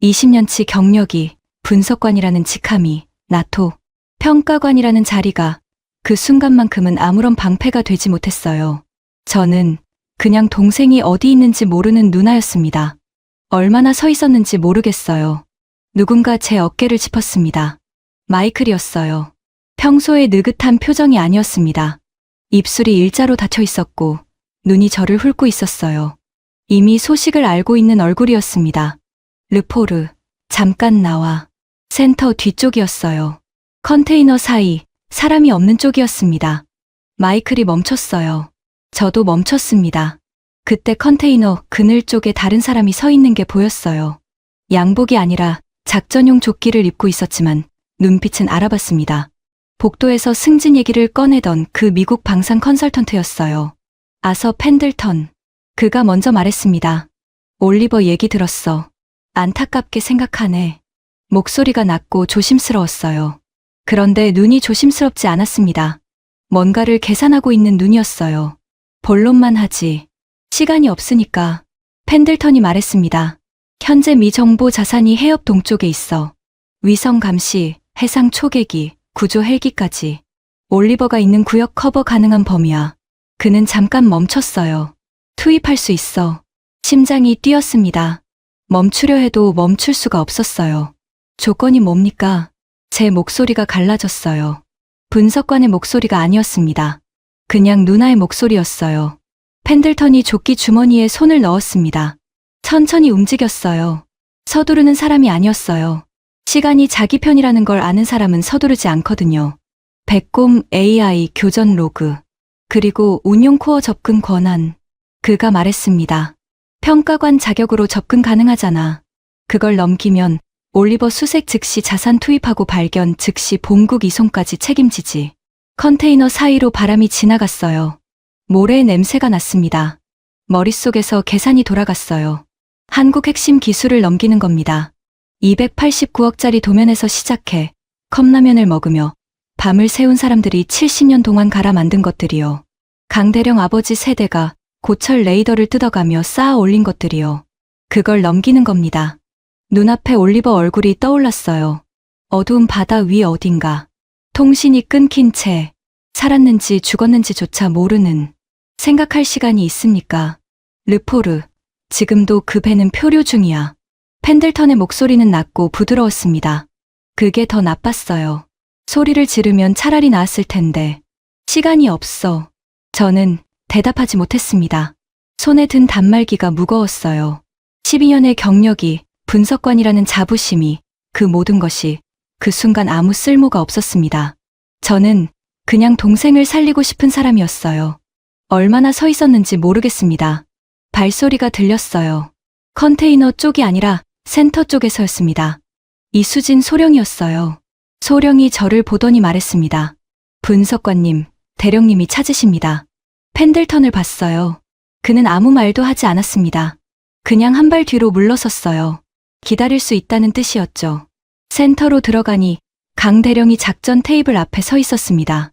[SPEAKER 1] 20년치 경력이, 분석관이라는 직함이, 나토, 평가관이라는 자리가 그 순간만큼은 아무런 방패가 되지 못했어요. 저는 그냥 동생이 어디 있는지 모르는 누나였습니다. 얼마나 서 있었는지 모르겠어요. 누군가 제 어깨를 짚었습니다. 마이클이었어요. 평소의 느긋한 표정이 아니었습니다. 입술이 일자로 닫혀 있었고 눈이 저를 훑고 있었어요. 이미 소식을 알고 있는 얼굴이었습니다. 르포르, 잠깐 나와. 센터 뒤쪽이었어요. 컨테이너 사이, 사람이 없는 쪽이었습니다. 마이클이 멈췄어요. 저도 멈췄습니다. 그때 컨테이너 그늘 쪽에 다른 사람이 서 있는 게 보였어요. 양복이 아니라 작전용 조끼를 입고 있었지만 눈빛은 알아봤습니다. 복도에서 승진 얘기를 꺼내던 그 미국 방산 컨설턴트였어요. 아서 펜들턴. 그가 먼저 말했습니다. 올리버 얘기 들었어. 안타깝게 생각하네. 목소리가 낮고 조심스러웠어요. 그런데 눈이 조심스럽지 않았습니다. 뭔가를 계산하고 있는 눈이었어요. 본론만 하지. 시간이 없으니까. 펜들턴이 말했습니다. 현재 미 정보 자산이 해협 동쪽에 있어. 위성 감시, 해상 초계기, 구조 헬기까지. 올리버가 있는 구역 커버 가능한 범위야. 그는 잠깐 멈췄어요. 투입할 수 있어. 심장이 뛰었습니다. 멈추려 해도 멈출 수가 없었어요. 조건이 뭡니까? 제 목소리가 갈라졌어요. 분석관의 목소리가 아니었습니다. 그냥 누나의 목소리였어요. 펜들턴이 조끼 주머니에 손을 넣었습니다. 천천히 움직였어요. 서두르는 사람이 아니었어요. 시간이 자기 편이라는 걸 아는 사람은 서두르지 않거든요. 백곰 AI 교전 로그, 그리고 운용 코어 접근 권한. 그가 말했습니다. 평가관 자격으로 접근 가능하잖아. 그걸 넘기면 올리버 수색 즉시 자산 투입하고 발견 즉시 본국 이송까지 책임지지. 컨테이너 사이로 바람이 지나갔어요. 모래의 냄새가 났습니다. 머릿속에서 계산이 돌아갔어요. 한국 핵심 기술을 넘기는 겁니다. 289억짜리 도면에서 시작해 컵라면을 먹으며 밤을 새운 사람들이 70년 동안 갈아 만든 것들이요. 강대령 아버지 세대가 고철 레이더를 뜯어가며 쌓아 올린 것들이요. 그걸 넘기는 겁니다. 눈앞에 올리버 얼굴이 떠올랐어요. 어두운 바다 위 어딘가. 통신이 끊긴 채 살았는지 죽었는지조차 모르는. 생각할 시간이 있습니까? 르포르, 지금도 그 배는 표류 중이야. 펜들턴의 목소리는 낮고 부드러웠습니다. 그게 더 나빴어요. 소리를 지르면 차라리 나았을 텐데. 시간이 없어. 저는 대답하지 못했습니다. 손에 든 단말기가 무거웠어요. 12년의 경력이, 분석관이라는 자부심이, 그 모든 것이 그 순간 아무 쓸모가 없었습니다. 저는 그냥 동생을 살리고 싶은 사람이었어요. 얼마나 서 있었는지 모르겠습니다. 발소리가 들렸어요. 컨테이너 쪽이 아니라 센터 쪽에서였습니다. 이수진 소령이었어요. 소령이 저를 보더니 말했습니다. 분석관님, 대령님이 찾으십니다. 펜들턴을 봤어요. 그는 아무 말도 하지 않았습니다. 그냥 한 발 뒤로 물러섰어요. 기다릴 수 있다는 뜻이었죠. 센터로 들어가니 강 대령이 작전 테이블 앞에 서 있었습니다.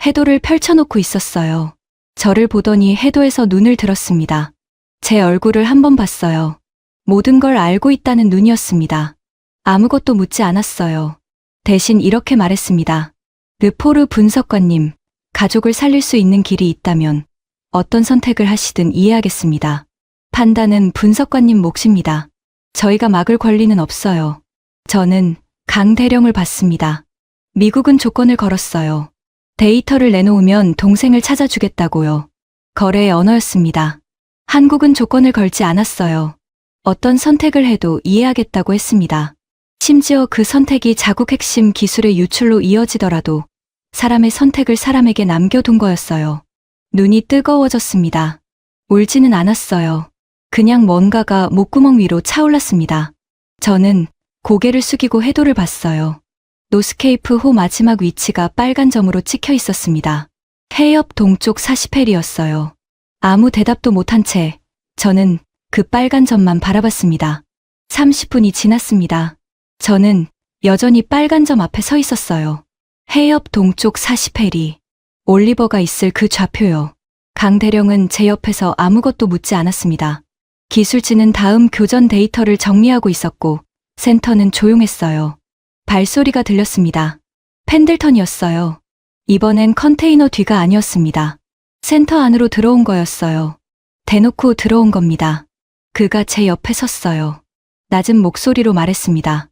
[SPEAKER 1] 해도를 펼쳐놓고 있었어요. 저를 보더니 해도에서 눈을 들었습니다. 제 얼굴을 한번 봤어요. 모든 걸 알고 있다는 눈이었습니다. 아무것도 묻지 않았어요. 대신 이렇게 말했습니다. 르포르 분석관님, 가족을 살릴 수 있는 길이 있다면 어떤 선택을 하시든 이해하겠습니다. 판단은 분석관님 몫입니다. 저희가 막을 권리는 없어요. 저는 강 대령을 봤습니다. 미국은 조건을 걸었어요. 데이터를 내놓으면 동생을 찾아주겠다고요. 거래의 언어였습니다. 한국은 조건을 걸지 않았어요. 어떤 선택을 해도 이해하겠다고 했습니다. 심지어 그 선택이 자국 핵심 기술의 유출로 이어지더라도 사람의 선택을 사람에게 남겨둔 거였어요. 눈이 뜨거워졌습니다. 울지는 않았어요. 그냥 뭔가가 목구멍 위로 차올랐습니다. 저는 고개를 숙이고 해도를 봤어요. 노스케이프 호 마지막 위치가 빨간 점으로 찍혀 있었습니다. 해협 동쪽 40헬이었어요. 아무 대답도 못한 채 저는 그 빨간 점만 바라봤습니다. 30분이 지났습니다. 저는 여전히 빨간 점 앞에 서 있었어요. 해협 동쪽 40헬이 올리버가 있을 그 좌표요. 강 대령은 제 옆에서 아무것도 묻지 않았습니다. 기술진은 다음 교전 데이터를 정리하고 있었고 센터는 조용했어요. 발소리가 들렸습니다. 펜들턴이었어요. 이번엔 컨테이너 뒤가 아니었습니다. 센터 안으로 들어온 거였어요. 대놓고 들어온 겁니다. 그가 제 옆에 섰어요. 낮은 목소리로 말했습니다.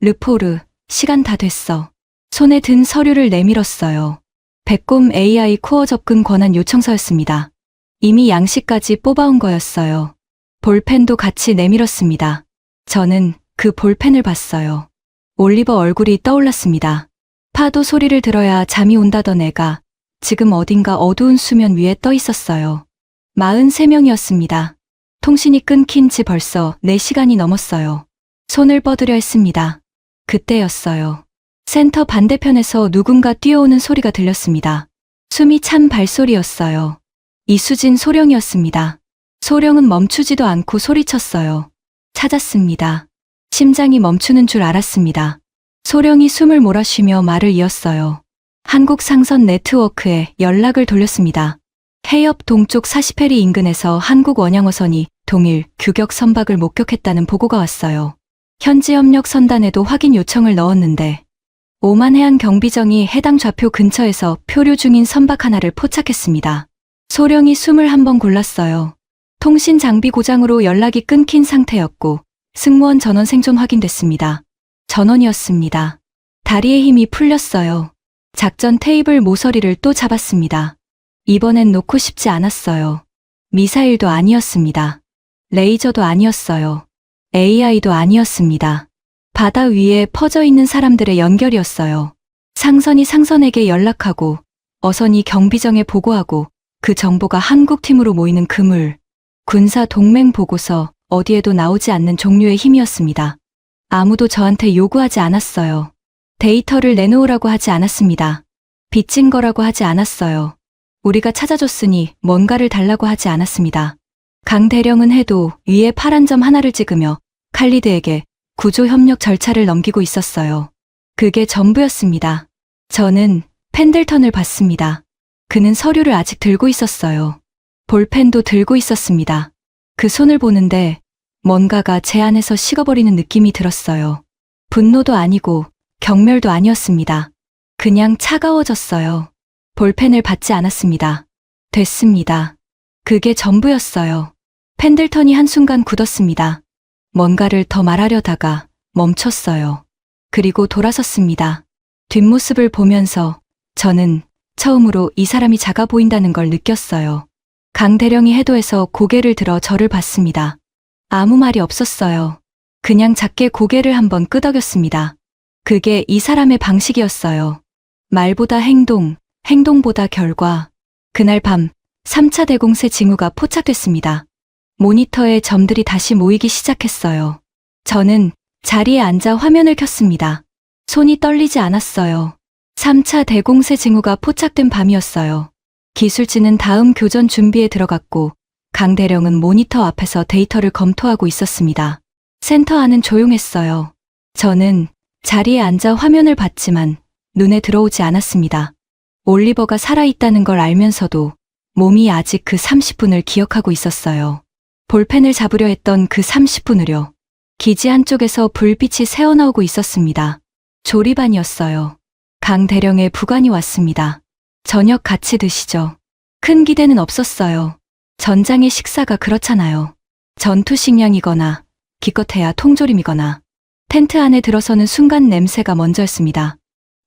[SPEAKER 1] 르포르, 시간 다 됐어. 손에 든 서류를 내밀었어요. 백곰 AI 코어 접근 권한 요청서였습니다. 이미 양식까지 뽑아온 거였어요. 볼펜도 같이 내밀었습니다. 저는 그 볼펜을 봤어요. 올리버 얼굴이 떠올랐습니다. 파도 소리를 들어야 잠이 온다던 애가 지금 어딘가 어두운 수면 위에 떠 있었어요. 43명이었습니다. 통신이 끊긴 지 벌써 4시간이 넘었어요. 손을 뻗으려 했습니다. 그때였어요. 센터 반대편에서 누군가 뛰어오는 소리가 들렸습니다. 숨이 찬 발소리였어요. 이수진 소령이었습니다. 소령은 멈추지도 않고 소리쳤어요. 찾았습니다. 심장이 멈추는 줄 알았습니다. 소령이 숨을 몰아쉬며 말을 이었어요. 한국 상선 네트워크에 연락을 돌렸습니다. 해협 동쪽 40해리 인근에서 한국 원양어선이 동일 규격 선박을 목격했다는 보고가 왔어요. 현지 협력 선단에도 확인 요청을 넣었는데 오만 해안 경비정이 해당 좌표 근처에서 표류 중인 선박 하나를 포착했습니다. 소령이 숨을 한번 골랐어요. 통신 장비 고장으로 연락이 끊긴 상태였고 승무원 전원 생존 확인됐습니다. 전원이었습니다. 다리에 힘이 풀렸어요. 작전 테이블 모서리를 또 잡았습니다. 이번엔 놓고 싶지 않았어요. 미사일도 아니었습니다. 레이저도 아니었어요. AI도 아니었습니다. 바다 위에 퍼져 있는 사람들의 연결이었어요. 상선이 상선에게 연락하고 어선이 경비정에 보고하고 그 정보가 한국 팀으로 모이는 그물. 군사 동맹 보고서, 어디에도 나오지 않는 종류의 힘이었습니다. 아무도 저한테 요구하지 않았어요. 데이터를 내놓으라고 하지 않았습니다. 빚진 거라고 하지 않았어요. 우리가 찾아줬으니 뭔가를 달라고 하지 않았습니다. 강 대령은 해도 위에 파란 점 하나를 찍으며 칼리드에게 구조 협력 절차를 넘기고 있었어요. 그게 전부였습니다. 저는 펜들턴을 봤습니다. 그는 서류를 아직 들고 있었어요. 볼펜도 들고 있었습니다. 그 손을 보는데 뭔가가 제 안에서 식어버리는 느낌이 들었어요. 분노도 아니고 경멸도 아니었습니다. 그냥 차가워졌어요. 볼펜을 받지 않았습니다. 됐습니다. 그게 전부였어요. 펜들턴이 한순간 굳었습니다. 뭔가를 더 말하려다가 멈췄어요. 그리고 돌아섰습니다. 뒷모습을 보면서 저는 처음으로 이 사람이 작아 보인다는 걸 느꼈어요. 강 대령이 해도에서 고개를 들어 저를 봤습니다. 아무 말이 없었어요. 그냥 작게 고개를 한번 끄덕였습니다. 그게 이 사람의 방식이었어요. 말보다 행동, 행동보다 결과. 그날 밤 3차 대공세 징후가 포착됐습니다. 모니터에 점들이 다시 모이기 시작했어요. 저는 자리에 앉아 화면을 켰습니다. 손이 떨리지 않았어요. 3차 대공세 징후가 포착된 밤이었어요. 기술진은 다음 교전 준비에 들어갔고 강 대령은 모니터 앞에서 데이터를 검토하고 있었습니다. 센터 안은 조용했어요. 저는 자리에 앉아 화면을 봤지만 눈에 들어오지 않았습니다. 올리버가 살아있다는 걸 알면서도 몸이 아직 그 30분을 기억하고 있었어요. 볼펜을 잡으려 했던 그 30분을요. 기지 한쪽에서 불빛이 새어나오고 있었습니다. 조리반이었어요. 강 대령의 부관이 왔습니다. 저녁 같이 드시죠. 큰 기대는 없었어요. 전장의 식사가 그렇잖아요. 전투 식량이거나 기껏해야 통조림이거나. 텐트 안에 들어서는 순간 냄새가 먼저였습니다.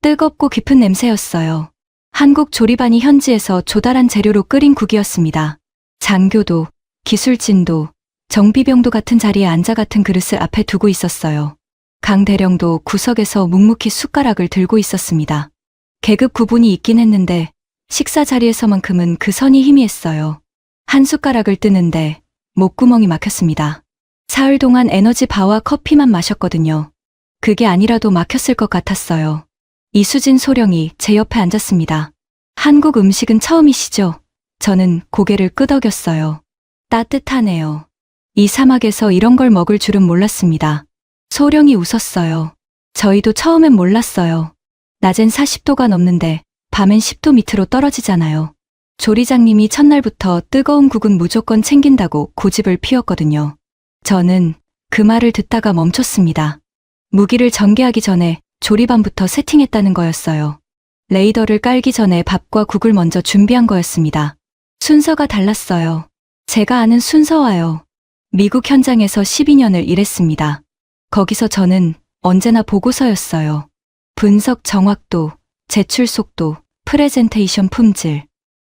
[SPEAKER 1] 뜨겁고 깊은 냄새였어요. 한국 조리반이 현지에서 조달한 재료로 끓인 국이었습니다. 장교도, 기술진도, 정비병도 같은 자리에 앉아 같은 그릇을 앞에 두고 있었어요. 강 대령도 구석에서 묵묵히 숟가락을 들고 있었습니다. 계급 구분이 있긴 했는데 식사 자리에서만큼은 그 선이 희미했어요. 한 숟가락을 뜨는데 목구멍이 막혔습니다. 사흘 동안 에너지 바와 커피만 마셨거든요. 그게 아니라도 막혔을 것 같았어요. 이수진 소령이 제 옆에 앉았습니다. 한국 음식은 처음이시죠? 저는 고개를 끄덕였어요. 따뜻하네요. 이 사막에서 이런 걸 먹을 줄은 몰랐습니다. 소령이 웃었어요. 저희도 처음엔 몰랐어요. 낮엔 40도가 넘는데 밤엔 10도 밑으로 떨어지잖아요. 조리장님이 첫날부터 뜨거운 국은 무조건 챙긴다고 고집을 피웠거든요. 저는 그 말을 듣다가 멈췄습니다. 무기를 전개하기 전에 조리반부터 세팅했다는 거였어요. 레이더를 깔기 전에 밥과 국을 먼저 준비한 거였습니다. 순서가 달랐어요. 제가 아는 순서와요. 미국 현장에서 12년을 일했습니다. 거기서 저는 언제나 보고서였어요. 분석 정확도, 제출 속도, 프레젠테이션 품질.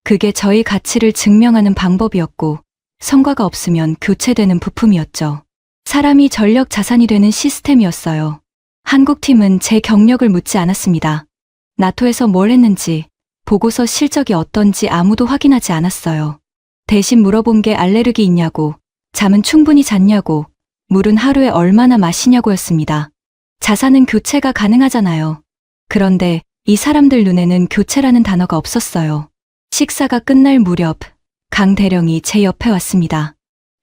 [SPEAKER 1] 그게 저희 가치를 증명하는 방법이었고 성과가 없으면 교체되는 부품이었죠. 사람이 전력 자산이 되는 시스템이었어요. 한국팀은 제 경력을 묻지 않았습니다. 나토에서 뭘 했는지, 보고서 실적이 어떤지 아무도 확인하지 않았어요. 대신 물어본 게 알레르기 있냐고, 잠은 충분히 잤냐고, 물은 하루에 얼마나 마시냐고였습니다. 자산은 교체가 가능하잖아요. 그런데 이 사람들 눈에는 교체라는 단어가 없었어요. 식사가 끝날 무렵 강 대령이 제 옆에 왔습니다.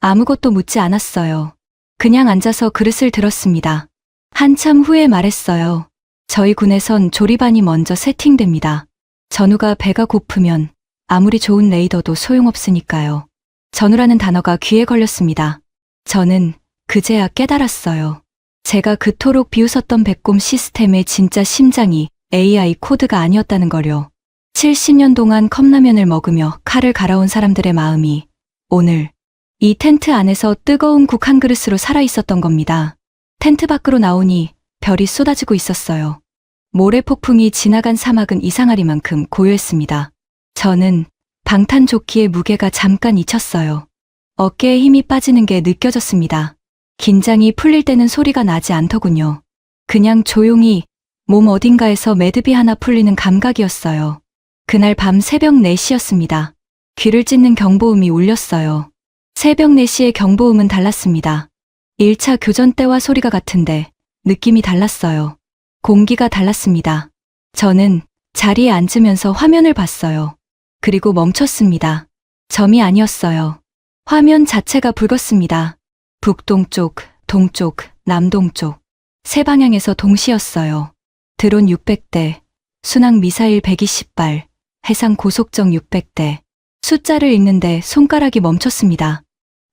[SPEAKER 1] 아무것도 묻지 않았어요. 그냥 앉아서 그릇을 들었습니다. 한참 후에 말했어요. 저희 군에선 조리반이 먼저 세팅됩니다. 전우가 배가 고프면 아무리 좋은 레이더도 소용없으니까요. 전우라는 단어가 귀에 걸렸습니다. 저는 그제야 깨달았어요. 제가 그토록 비웃었던 백곰 시스템의 진짜 심장이 AI 코드가 아니었다는 걸요. 70년 동안 컵라면을 먹으며 칼을 갈아온 사람들의 마음이 오늘 이 텐트 안에서 뜨거운 국 한 그릇으로 살아있었던 겁니다. 텐트 밖으로 나오니 별이 쏟아지고 있었어요. 모래폭풍이 지나간 사막은 이상하리만큼 고요했습니다. 저는 방탄조끼의 무게가 잠깐 잊혔어요. 어깨에 힘이 빠지는 게 느껴졌습니다. 긴장이 풀릴 때는 소리가 나지 않더군요. 그냥 조용히 몸 어딘가에서 매듭이 하나 풀리는 감각이었어요. 그날 밤 새벽 4시였습니다. 귀를 찢는 경보음이 울렸어요. 새벽 4시의 경보음은 달랐습니다. 1차 교전 때와 소리가 같은데 느낌이 달랐어요. 공기가 달랐습니다. 저는 자리에 앉으면서 화면을 봤어요. 그리고 멈췄습니다. 점이 아니었어요. 화면 자체가 붉었습니다. 북동쪽, 동쪽, 남동쪽. 세 방향에서 동시였어요. 드론 600대, 순항 미사일 120발, 해상 고속정 600대. 숫자를 읽는데 손가락이 멈췄습니다.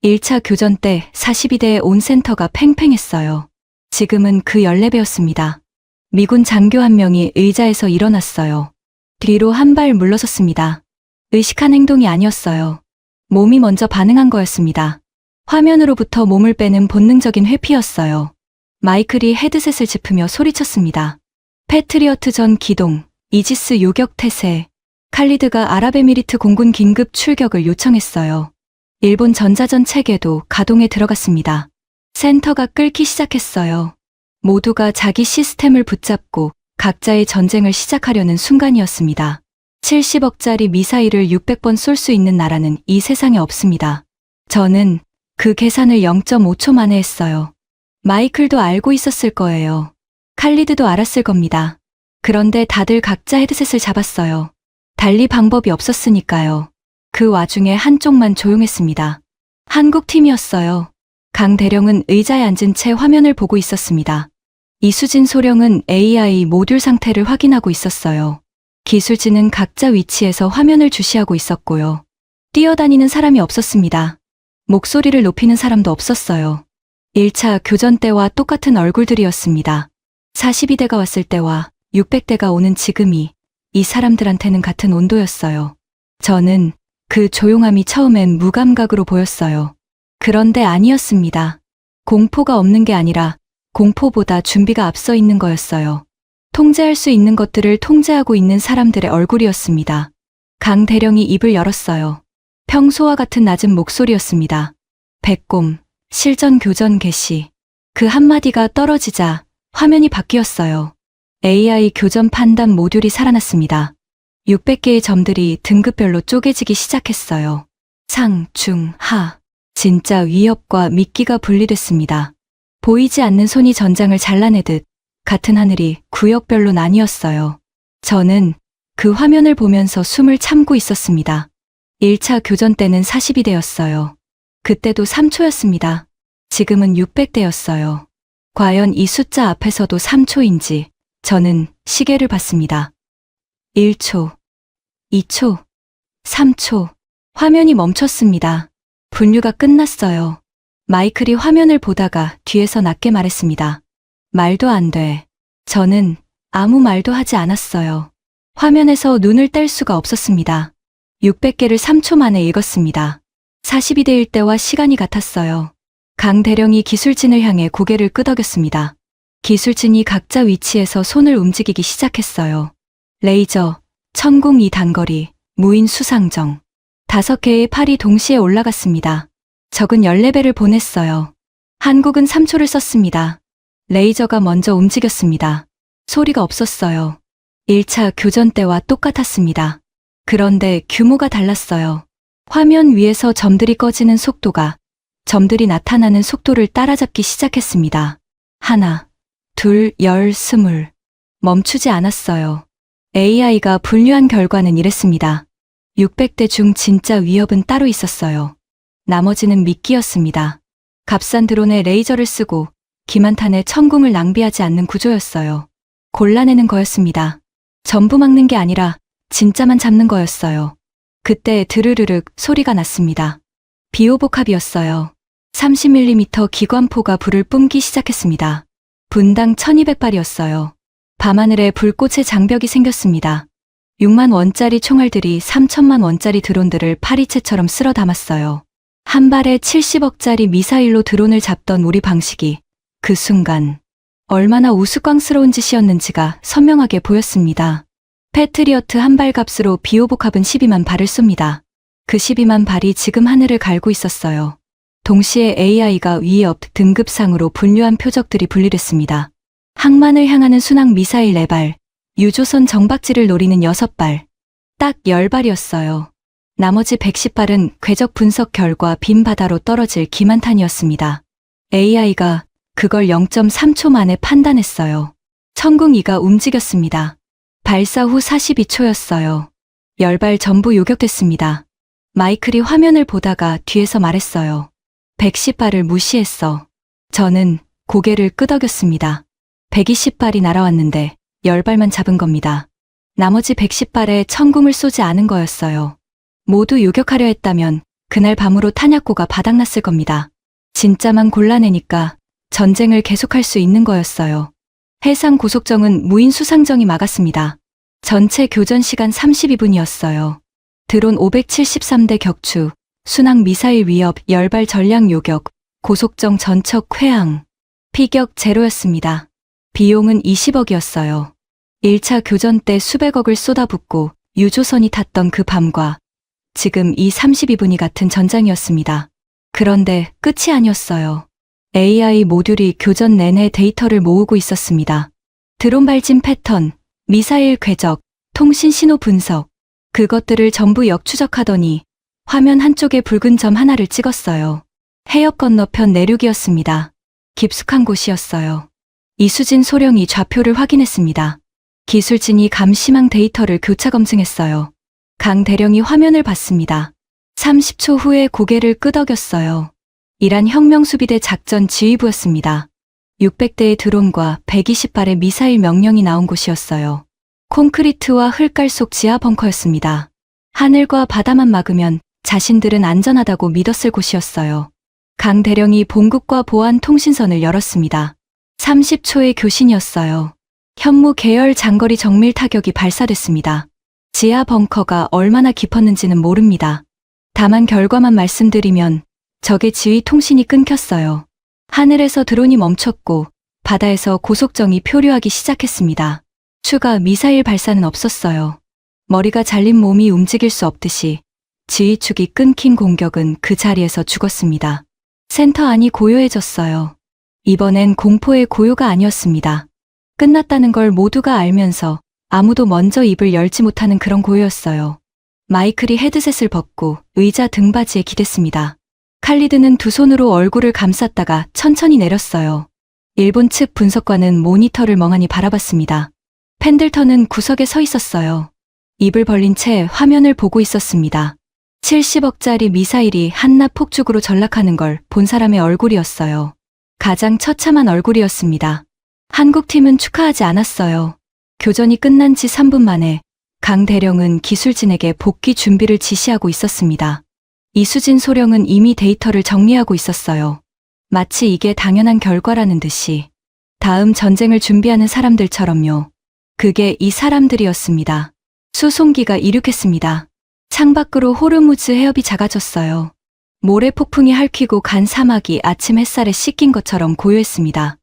[SPEAKER 1] 1차 교전 때 42대의 온 센터가 팽팽했어요. 지금은 그 14배였습니다. 미군 장교 한 명이 의자에서 일어났어요. 뒤로 한 발 물러섰습니다. 의식한 행동이 아니었어요. 몸이 먼저 반응한 거였습니다. 화면으로부터 몸을 빼는 본능적인 회피였어요. 마이클이 헤드셋을 짚으며 소리쳤습니다. 패트리어트 전 기동, 이지스 요격 태세. 칼리드가 아랍에미리트 공군 긴급 출격을 요청했어요. 일본 전자전 체계도 가동에 들어갔습니다. 센터가 끓기 시작했어요. 모두가 자기 시스템을 붙잡고 각자의 전쟁을 시작하려는 순간이었습니다. 70억짜리 미사일을 600번 쏠 수 있는 나라는 이 세상에 없습니다. 저는 그 계산을 0.5초 만에 했어요. 마이클도 알고 있었을 거예요. 칼리드도 알았을 겁니다. 그런데 다들 각자 헤드셋을 잡았어요. 달리 방법이 없었으니까요. 그 와중에 한쪽만 조용했습니다. 한국 팀이었어요. 강 대령은 의자에 앉은 채 화면을 보고 있었습니다. 이수진 소령은 AI 모듈 상태를 확인하고 있었어요. 기술진은 각자 위치에서 화면을 주시하고 있었고요. 뛰어다니는 사람이 없었습니다. 목소리를 높이는 사람도 없었어요. 1차 교전 때와 똑같은 얼굴들이었습니다. 42대가 왔을 때와 600대가 오는 지금이 이 사람들한테는 같은 온도였어요. 저는 그 조용함이 처음엔 무감각으로 보였어요. 그런데 아니었습니다. 공포가 없는 게 아니라 공포보다 준비가 앞서 있는 거였어요. 통제할 수 있는 것들을 통제하고 있는 사람들의 얼굴이었습니다. 강 대령이 입을 열었어요. 평소와 같은 낮은 목소리였습니다. 백곰, 실전 교전 개시. 그 한마디가 떨어지자 화면이 바뀌었어요. AI 교전 판단 모듈이 살아났습니다. 600개의 점들이 등급별로 쪼개지기 시작했어요. 상, 중, 하. 진짜 위협과 미끼가 분리됐습니다. 보이지 않는 손이 전장을 잘라내듯 같은 하늘이 구역별로 나뉘었어요. 저는 그 화면을 보면서 숨을 참고 있었습니다. 1차 교전 때는 42대였어요. 그때도 3초였습니다. 지금은 600대였어요. 과연 이 숫자 앞에서도 3초인지 저는 시계를 봤습니다. 1초, 2초, 3초. 화면이 멈췄습니다. 분류가 끝났어요. 마이클이 화면을 보다가 뒤에서 낮게 말했습니다. 말도 안 돼. 저는 아무 말도 하지 않았어요. 화면에서 눈을 뗄 수가 없었습니다. 600개를 3초 만에 읽었습니다. 42대일 때와 시간이 같았어요. 강 대령이 기술진을 향해 고개를 끄덕였습니다. 기술진이 각자 위치에서 손을 움직이기 시작했어요. 레이저, 천궁 2단거리, 무인 수상정. 5개의 팔이 동시에 올라갔습니다. 적은 14배를 보냈어요. 한국은 3초를 썼습니다. 레이저가 먼저 움직였습니다. 소리가 없었어요. 1차 교전 때와 똑같았습니다. 그런데 규모가 달랐어요. 화면 위에서 점들이 꺼지는 속도가 점들이 나타나는 속도를 따라잡기 시작했습니다. 하나, 둘, 열, 스물. 멈추지 않았어요. AI가 분류한 결과는 이랬습니다. 600대 중 진짜 위협은 따로 있었어요. 나머지는 미끼였습니다. 값싼 드론에 레이저를 쓰고 기만탄에 천궁을 낭비하지 않는 구조였어요. 골라내는 거였습니다. 전부 막는 게 아니라 진짜만 잡는 거였어요. 그때 드르르륵 소리가 났습니다. 비오복합이었어요. 30mm 기관포가 불을 뿜기 시작했습니다. 분당 1200발이었어요. 밤하늘에 불꽃의 장벽이 생겼습니다. 6만 원짜리 총알들이 3천만 원짜리 드론들을 파리채처럼 쓸어 담았어요. 한 발에 70억짜리 미사일로 드론을 잡던 우리 방식이 그 순간 얼마나 우스꽝스러운 짓이었는지가 선명하게 보였습니다. 패트리어트 한 발 값으로 비오복합은 12만 발을 쏩니다. 그 12만 발이 지금 하늘을 갈고 있었어요. 동시에 AI가 위협 등급상으로 분류한 표적들이 분리됐습니다. 항만을 향하는 순항 미사일 4발, 유조선 정박지를 노리는 6발, 딱 10발이었어요. 나머지 110발은 궤적 분석 결과 빈 바다로 떨어질 기만탄이었습니다. AI가 그걸 0.3초 만에 판단했어요. 천궁2가 움직였습니다. 발사 후 42초였어요. 10발 전부 요격됐습니다. 마이클이 화면을 보다가 뒤에서 말했어요. 110발을 무시했어. 저는 고개를 끄덕였습니다. 120발이 날아왔는데 10발만 잡은 겁니다. 나머지 110발에 천궁을 쏘지 않은 거였어요. 모두 요격하려 했다면 그날 밤으로 탄약고가 바닥났을 겁니다. 진짜만 골라내니까 전쟁을 계속할 수 있는 거였어요. 해상 고속정은 무인 수상정이 막았습니다. 전체 교전 시간 32분이었어요. 드론 573대 격추, 순항 미사일 위협 10발 전량 요격, 고속정 전척 쾌항. 피격 제로였습니다. 비용은 20억이었어요. 1차 교전 때 수백억을 쏟아붓고 유조선이 탔던 그 밤과 지금 이 32분이 같은 전장이었습니다. 그런데 끝이 아니었어요. AI 모듈이 교전 내내 데이터를 모으고 있었습니다. 드론 발진 패턴, 미사일 궤적, 통신 신호 분석, 그것들을 전부 역추적하더니 화면 한쪽에 붉은 점 하나를 찍었어요. 해협 건너편 내륙이었습니다. 깊숙한 곳이었어요. 이수진 소령이 좌표를 확인했습니다. 기술진이 감시망 데이터를 교차 검증했어요. 강 대령이 화면을 봤습니다. 30초 후에 고개를 끄덕였어요. 이란 혁명수비대 작전 지휘부였습니다. 600대의 드론과 120발의 미사일 명령이 나온 곳이었어요. 콘크리트와 흙갈 속 지하 벙커였습니다. 하늘과 바다만 막으면 자신들은 안전하다고 믿었을 곳이었어요. 강 대령이 본국과 보안 통신선을 열었습니다. 30초의 교신이었어요. 현무 계열 장거리 정밀 타격이 발사됐습니다. 지하 벙커가 얼마나 깊었는지는 모릅니다. 다만 결과만 말씀드리면 적의 지휘 통신이 끊겼어요. 하늘에서 드론이 멈췄고 바다에서 고속정이 표류하기 시작했습니다. 추가 미사일 발사는 없었어요. 머리가 잘린 몸이 움직일 수 없듯이 지휘축이 끊긴 공격은 그 자리에서 죽었습니다. 센터 안이 고요해졌어요. 이번엔 공포의 고요가 아니었습니다. 끝났다는 걸 모두가 알면서 아무도 먼저 입을 열지 못하는 그런 고요였어요. 마이클이 헤드셋을 벗고 의자 등받이에 기댔습니다. 칼리드는 두 손으로 얼굴을 감쌌다가 천천히 내렸어요. 일본 측 분석관은 모니터를 멍하니 바라봤습니다. 펜들턴은 구석에 서 있었어요. 입을 벌린 채 화면을 보고 있었습니다. 70억짜리 미사일이 한낱 폭죽으로 전락하는 걸 본 사람의 얼굴이었어요. 가장 처참한 얼굴이었습니다. 한국팀은 축하하지 않았어요. 교전이 끝난 지 3분 만에 강 대령은 기술진에게 복귀 준비를 지시하고 있었습니다. 이수진 소령은 이미 데이터를 정리하고 있었어요. 마치 이게 당연한 결과라는 듯이. 다음 전쟁을 준비하는 사람들처럼요. 그게 이 사람들이었습니다. 수송기가 이륙했습니다. 창밖으로 호르무즈 해협이 작아졌어요. 모래 폭풍이 핥히고 간 사막이 아침 햇살에 씻긴 것처럼 고요했습니다.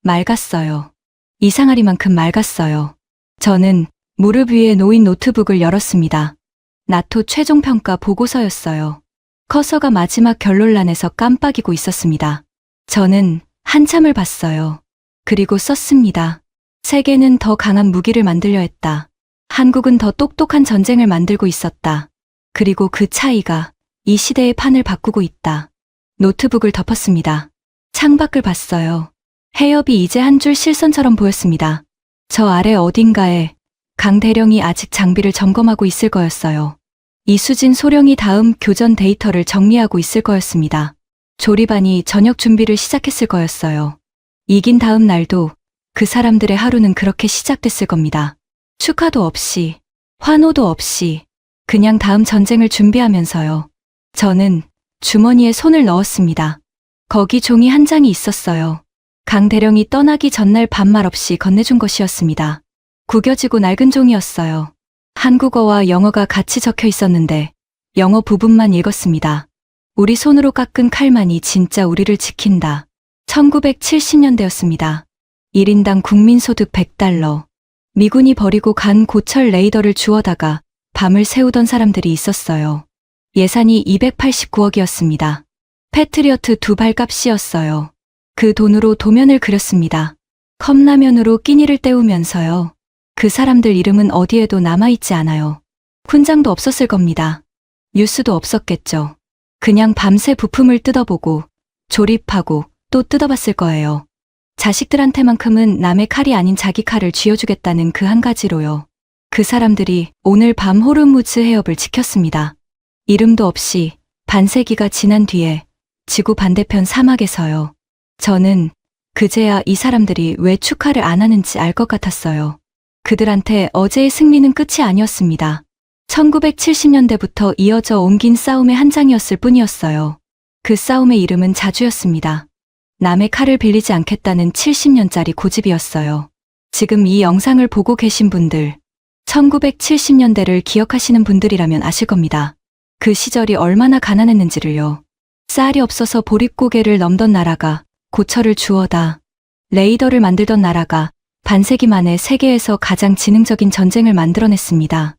[SPEAKER 1] 맑았어요. 이상하리만큼 맑았어요. 저는 무릎 위에 놓인 노트북을 열었습니다. 나토 최종평가 보고서였어요. 커서가 마지막 결론란에서 깜빡이고 있었습니다. 저는 한참을 봤어요. 그리고 썼습니다. 세계는 더 강한 무기를 만들려 했다. 한국은 더 똑똑한 전쟁을 만들고 있었다. 그리고 그 차이가 이 시대의 판을 바꾸고 있다. 노트북을 덮었습니다. 창밖을 봤어요. 해협이 이제 한 줄 실선처럼 보였습니다. 저 아래 어딘가에 강 대령이 아직 장비를 점검하고 있을 거였어요. 이수진 소령이 다음 교전 데이터를 정리하고 있을 거였습니다. 조리반이 저녁 준비를 시작했을 거였어요. 이긴 다음 날도 그 사람들의 하루는 그렇게 시작됐을 겁니다. 축하도 없이, 환호도 없이, 그냥 다음 전쟁을 준비하면서요. 저는 주머니에 손을 넣었습니다. 거기 종이 한 장이 있었어요. 강 대령이 떠나기 전날 반말 없이 건네준 것이었습니다. 구겨지고 낡은 종이었어요. 한국어와 영어가 같이 적혀 있었는데 영어 부분만 읽었습니다. 우리 손으로 깎은 칼만이 진짜 우리를 지킨다. 1970년대였습니다. 1인당 국민소득 100달러. 미군이 버리고 간 고철 레이더를 주워다가 밤을 새우던 사람들이 있었어요. 예산이 289억이었습니다. 패트리어트 2발 값이었어요. 그 돈으로 도면을 그렸습니다. 컵라면으로 끼니를 때우면서요. 그 사람들 이름은 어디에도 남아있지 않아요. 훈장도 없었을 겁니다. 뉴스도 없었겠죠. 그냥 밤새 부품을 뜯어보고 조립하고 또 뜯어봤을 거예요. 자식들한테만큼은 남의 칼이 아닌 자기 칼을 쥐어주겠다는 그 한 가지로요. 그 사람들이 오늘 밤 호르무즈 해협을 지켰습니다. 이름도 없이 반세기가 지난 뒤에 지구 반대편 사막에서요. 저는 그제야 이 사람들이 왜 축하를 안 하는지 알 것 같았어요. 그들한테 어제의 승리는 끝이 아니었습니다. 1970년대부터 이어져 옮긴 싸움의 한 장이었을 뿐이었어요. 그 싸움의 이름은 자주였습니다. 남의 칼을 빌리지 않겠다는 70년짜리 고집이었어요. 지금 이 영상을 보고 계신 분들, 1970년대를 기억하시는 분들이라면 아실 겁니다. 그 시절이 얼마나 가난했는지를요. 쌀이 없어서 보릿고개를 넘던 나라가 고철을 주워다 레이더를 만들던 나라가 반세기 만에 세계에서 가장 지능적인 전쟁을 만들어냈습니다.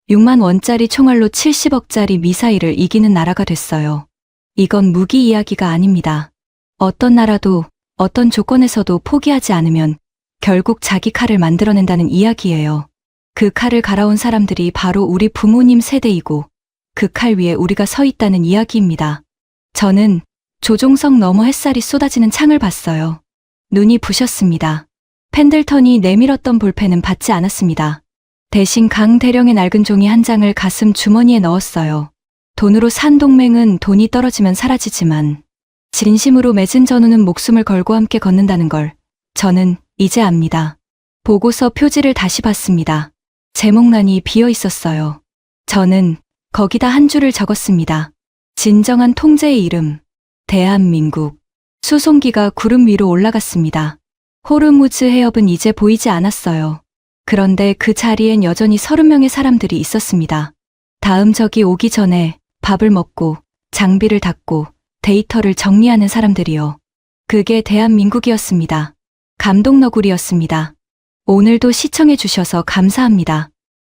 [SPEAKER 1] 6만 원짜리 총알로 70억짜리 미사일을 이기는 나라가 됐어요. 이건 무기 이야기가 아닙니다. 어떤 나라도 어떤 조건에서도 포기하지 않으면 결국 자기 칼을 만들어낸다는 이야기예요. 그 칼을 갈아온 사람들이 바로 우리 부모님 세대이고 그 칼 위에 우리가 서 있다는 이야기입니다. 저는 조종석 너머 햇살이 쏟아지는 창을 봤어요. 눈이 부셨습니다. 펜들턴이 내밀었던 볼펜은 받지 않았습니다. 대신 강 대령의 낡은 종이 한 장을 가슴 주머니에 넣었어요. 돈으로 산 동맹은 돈이 떨어지면 사라지지만 진심으로 맺은 전우는 목숨을 걸고 함께 걷는다는 걸 저는 이제 압니다. 보고서 표지를 다시 봤습니다. 제목란이 비어 있었어요. 저는 거기다 한 줄을 적었습니다. 진정한 통제의 이름, 대한민국. 수송기가 구름 위로 올라갔습니다. 호르무즈 해협은 이제 보이지 않았어요. 그런데 그 자리엔 여전히 30명의 사람들이 있었습니다. 다음 적이 오기 전에 밥을 먹고 장비를 닦고 데이터를 정리하는 사람들이요. 그게 대한민국이었습니다. 감동 너구리였습니다. 오늘도 시청해 주셔서 감사합니다.